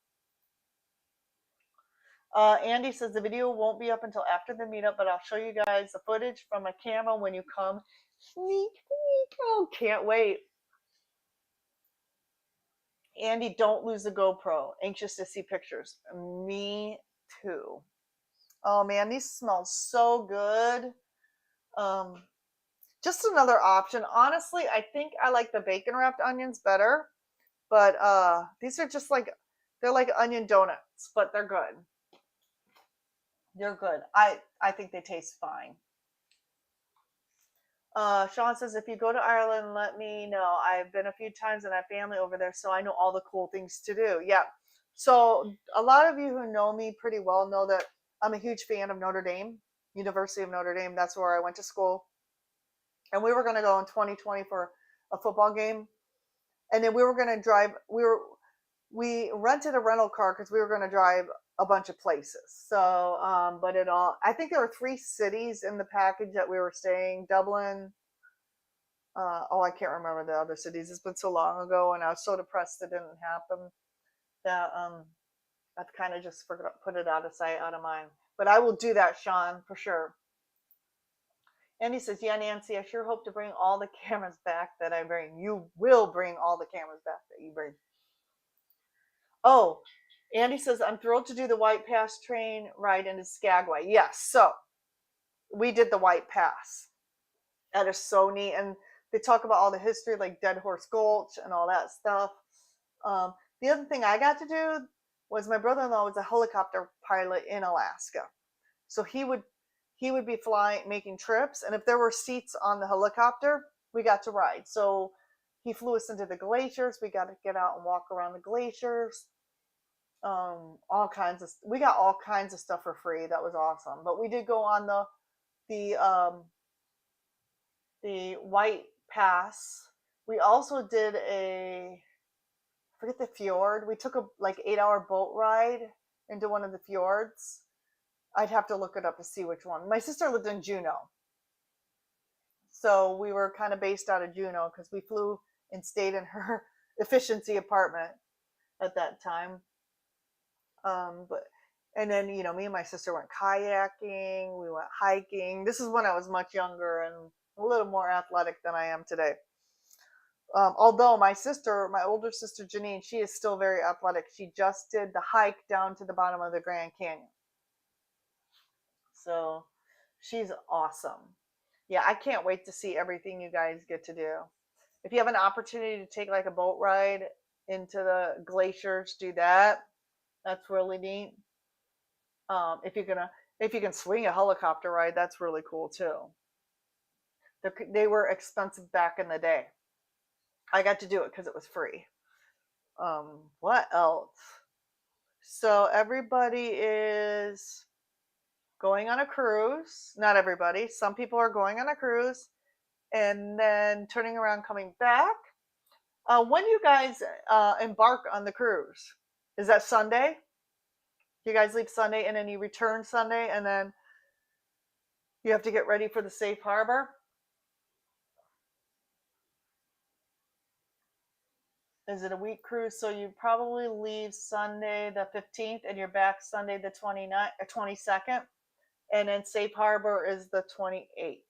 Andy says the video won't be up until after the meetup, but I'll show you guys the footage from my camera when you come. Sneak, sneak. Oh, can't wait. Andy, don't lose the GoPro. Anxious to see pictures. Me too. Oh man, these smell so good. Just another option. Honestly, I think I like the bacon wrapped onions better, but these are just like, they're like onion donuts, but they're good. They're good. I think they taste fine. Sean says, if you go to Ireland, let me know. I've been a few times and I have family over there, so I know all the cool things to do. Yeah. So a lot of you who know me pretty well know that I'm a huge fan of Notre Dame, University of Notre Dame. That's where I went to school. And we were going to go in 2020 for a football game. And then we were going to drive. We rented a rental car because we were going to drive a bunch of places. So, I think there were 3 cities in the package that we were staying. Dublin. I can't remember the other cities. It's been so long ago, and I was so depressed it didn't happen that I've kind of just put it out of sight, out of mind. But I will do that, Sean, for sure. And he says, yeah, Nancy, I sure hope to bring all the cameras back that I bring. You will bring all the cameras back that you bring. Oh, Andy says, I'm thrilled to do the White Pass train ride into Skagway. Yes, so we did the White Pass. That is so neat. And they talk about all the history, like Dead Horse Gulch and all that stuff. Um, the other thing I got to do was my brother-in-law was a helicopter pilot in Alaska. So he would be flying, making trips, and if there were seats on the helicopter, we got to ride. So he flew us into the glaciers. We got to get out and walk around the glaciers. All kinds of we got all kinds of stuff for free. That was awesome. But we did go on the White Pass. We also did I forget the fjord. We took a like 8 hour boat ride into one of the fjords. I'd have to look it up to see which one. My sister lived in Juneau, so we were kind of based out of Juneau because we flew and stayed in her efficiency apartment at that time. But and then me and my sister went kayaking. We went hiking. This is when I was much younger and a little more athletic than I am today. Although my older sister Janine, she is still very athletic. She just did the hike down to the bottom of the Grand Canyon. So she's awesome. Yeah, I can't wait to see everything you guys get to do. If you have an opportunity to take like a boat ride into the glaciers, do that. That's really neat. If you can swing a helicopter ride, that's really cool too. They were expensive back in the day. I got to do it because it was free. What else? So everybody is going on a cruise. Not everybody. Some people are going on a cruise and then turning around, coming back. When do you guys embark on the cruise? Is that Sunday? You guys leave Sunday and then you return Sunday and then you have to get ready for the safe harbor? Is it a week cruise? So you probably leave Sunday the 15th and you're back Sunday the 29th or 22nd. And then safe harbor is the 28th.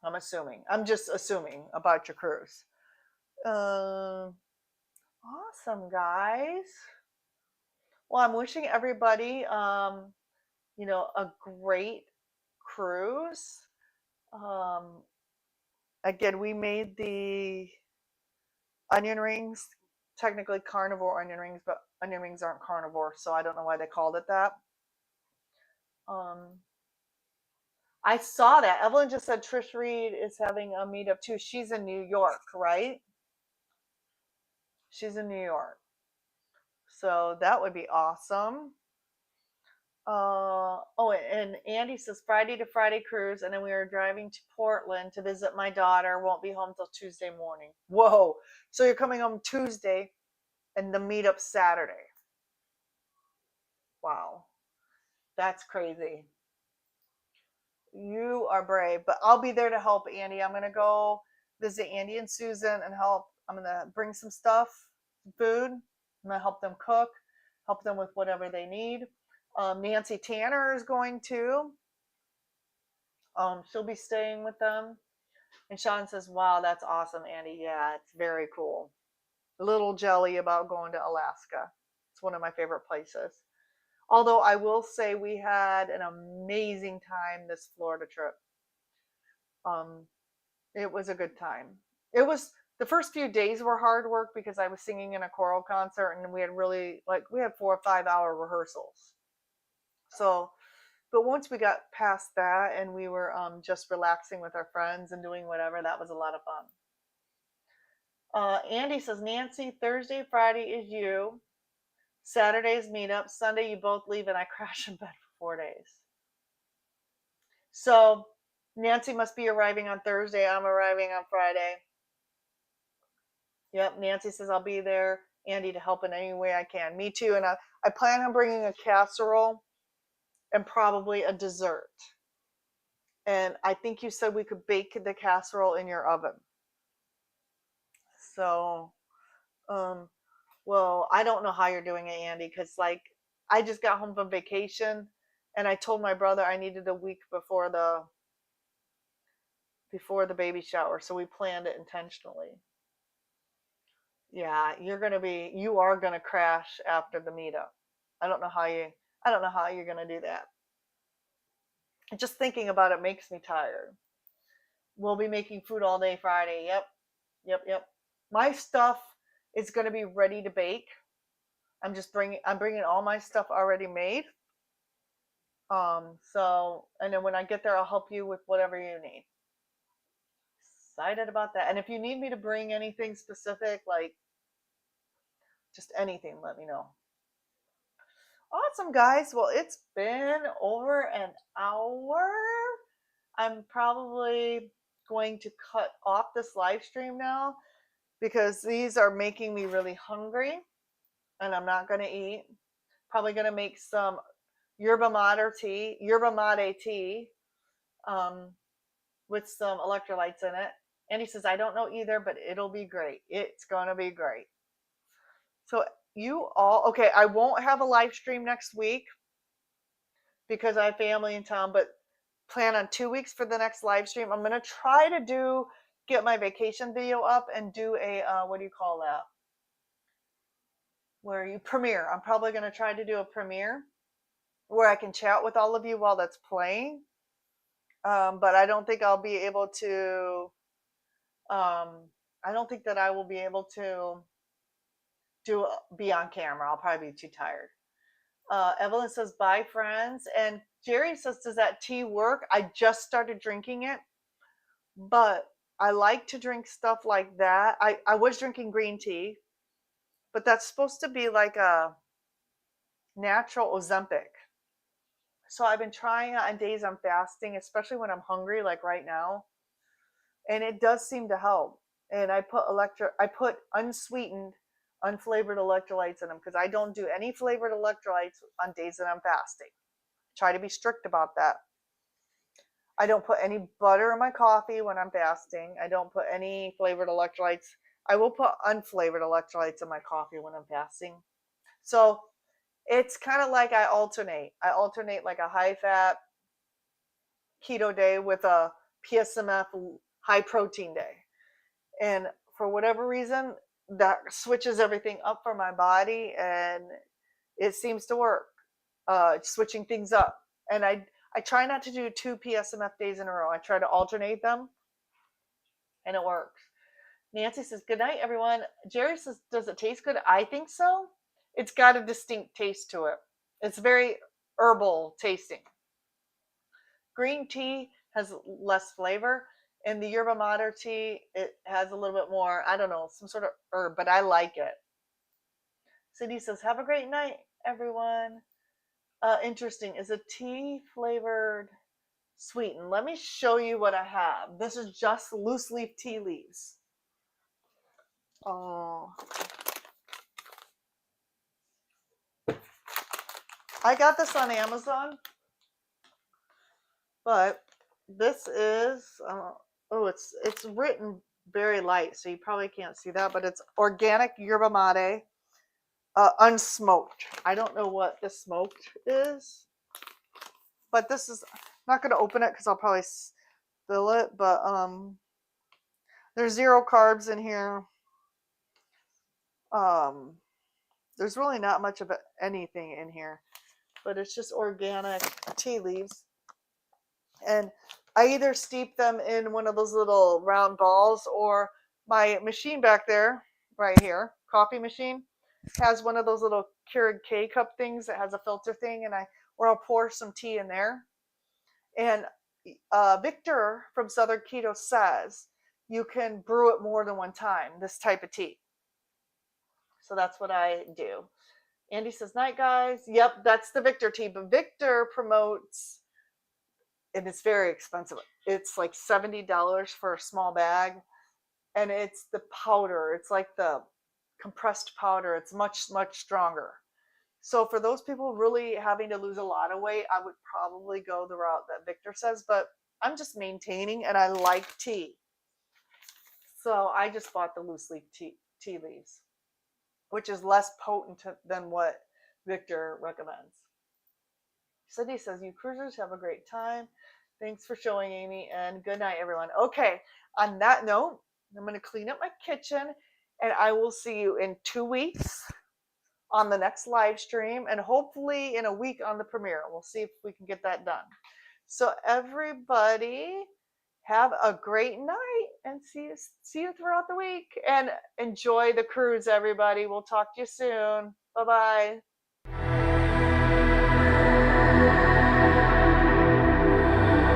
I'm assuming. I'm just assuming about your cruise. Awesome, guys. Well, I'm wishing everybody, a great cruise. Um, Again, we made the onion rings, technically carnivore onion rings, but onion rings aren't carnivore, so I don't know why they called it that. Um, I saw that. Evelyn just said Trish Reed is having a meetup too. She's in New York, right? She's in New York. So that would be awesome. And Andy says Friday to Friday cruise, and then we are driving to Portland to visit my daughter. Won't be home till Tuesday morning. Whoa! So you're coming home Tuesday, and the meetup Saturday. Wow, that's crazy. You are brave, but I'll be there to help Andy. I'm gonna go visit Andy and Susan and help. I'm gonna bring some stuff, food. I'm gonna help them cook, help them with whatever they need. Nancy Tanner is going to. She'll be staying with them. And Sean says, "Wow, that's awesome, Andy. Yeah, it's very cool. A little jelly about going to Alaska. It's one of my favorite places. Although I will say we had an amazing time this Florida trip. Um, it was a good time. It was the first few days were hard work because I was singing in a choral concert and we had we had 4 or 5 hour rehearsals. So, but once we got past that and we were just relaxing with our friends and doing whatever, that was a lot of fun. Andy says, Nancy, Thursday, Friday is you. Saturday's meetup. Sunday, you both leave and I crash in bed for 4 days. So Nancy must be arriving on Thursday. I'm arriving on Friday. Yep, Nancy says I'll be there, Andy, to help in any way I can. Me too. And I plan on bringing a casserole and probably a dessert. And I think you said we could bake the casserole in your oven. So, um, well, I don't know how you're doing it, Andy, because I just got home from vacation and I told my brother I needed a week before the baby shower, so we planned it intentionally. Yeah, you are gonna crash after the meetup. I don't know how you I don't know how you're gonna do that. Just thinking about it makes me tired. We'll be making food all day Friday. Yep, yep, yep. My stuff is going to be ready to bake. I'm bringing all my stuff already made. So, and then when I get there, I'll help you with whatever you need. Excited about that. And if you need me to bring anything specific, like just anything, let me know. Awesome, guys. Well, it's been over an hour. I'm probably going to cut off this live stream now because these are making me really hungry and I'm not going to eat. Probably going to make some yerba mate tea, um, with some electrolytes in it. And he says, I don't know either, but it'll be great. It's going to be great. So, you all, okay, I won't have a live stream next week because I have family in town, but plan on 2 weeks for the next live stream. I'm going to try to get my vacation video up and do a, what do you call that? Where you premiere. I'm probably going to try to do a premiere where I can chat with all of you while that's playing. But I don't think I'll be able to, I don't think that I will be able to be on camera. I'll probably be too tired. Evelyn says, bye, friends. And Jerry says, does that tea work? I just started drinking it, but I like to drink stuff like that. I was drinking green tea, but that's supposed to be like a natural Ozempic. So I've been trying it on days I'm fasting, especially when I'm hungry, like right now. And it does seem to help. And I put unsweetened, unflavored electrolytes in them because I don't do any flavored electrolytes on days that I'm fasting. Try to be strict about that. I don't put any butter in my coffee when I'm fasting. I don't put any flavored electrolytes. I will put unflavored electrolytes in my coffee when I'm fasting. So it's kind of like I alternate. I alternate like a high fat keto day with a PSMF high protein day. And for whatever reason, that switches everything up for my body and it seems to work. Switching things up. And I try not to do 2 PSMF days in a row. I try to alternate them and it works. Nancy says, good night, everyone. Jerry says, does it taste good? I think so. It's got a distinct taste to it. It's very herbal tasting. Green tea has less flavor. And the yerba mate tea, it has a little bit more, I don't know, some sort of herb, but I like it. Cindy says, have a great night, everyone. Interesting. Is a tea flavored sweetened? Let me show you what I have. This is just loose leaf tea leaves. Oh. I got this on Amazon, but this is, it's written very light, so you probably can't see that, but it's organic yerba mate, unsmoked. I don't know what the smoked is, but this is, I'm not going to open it because I'll probably spill it, but there's 0 carbs in here. There's really not much of anything in here, but it's just organic tea leaves. And I either steep them in one of those little round balls, or my machine back there, right here, coffee machine, has one of those little Keurig K cup things that has a filter thing, and I'll pour some tea in there. And Victor from Southern Keto says you can brew it more than one time, this type of tea. So that's what I do. Andy says, night, guys. Yep, that's the Victor tea. But Victor promotes, and it's very expensive. It's like $70 for a small bag. And it's the powder. It's like the compressed powder. It's much, much stronger. So for those people really having to lose a lot of weight, I would probably go the route that Victor says. But I'm just maintaining, and I like tea. So I just bought the loose leaf tea leaves, which is less potent than what Victor recommends. Cindy says, you cruisers have a great time. Thanks for showing, Amy, and good night, everyone. Okay, on that note, I'm going to clean up my kitchen, and I will see you in 2 weeks on the next live stream, and hopefully in a week on the premiere. We'll see if we can get that done. So everybody, Have a great night and see you throughout the week and enjoy the cruise, everybody. We'll talk to you soon. Bye bye.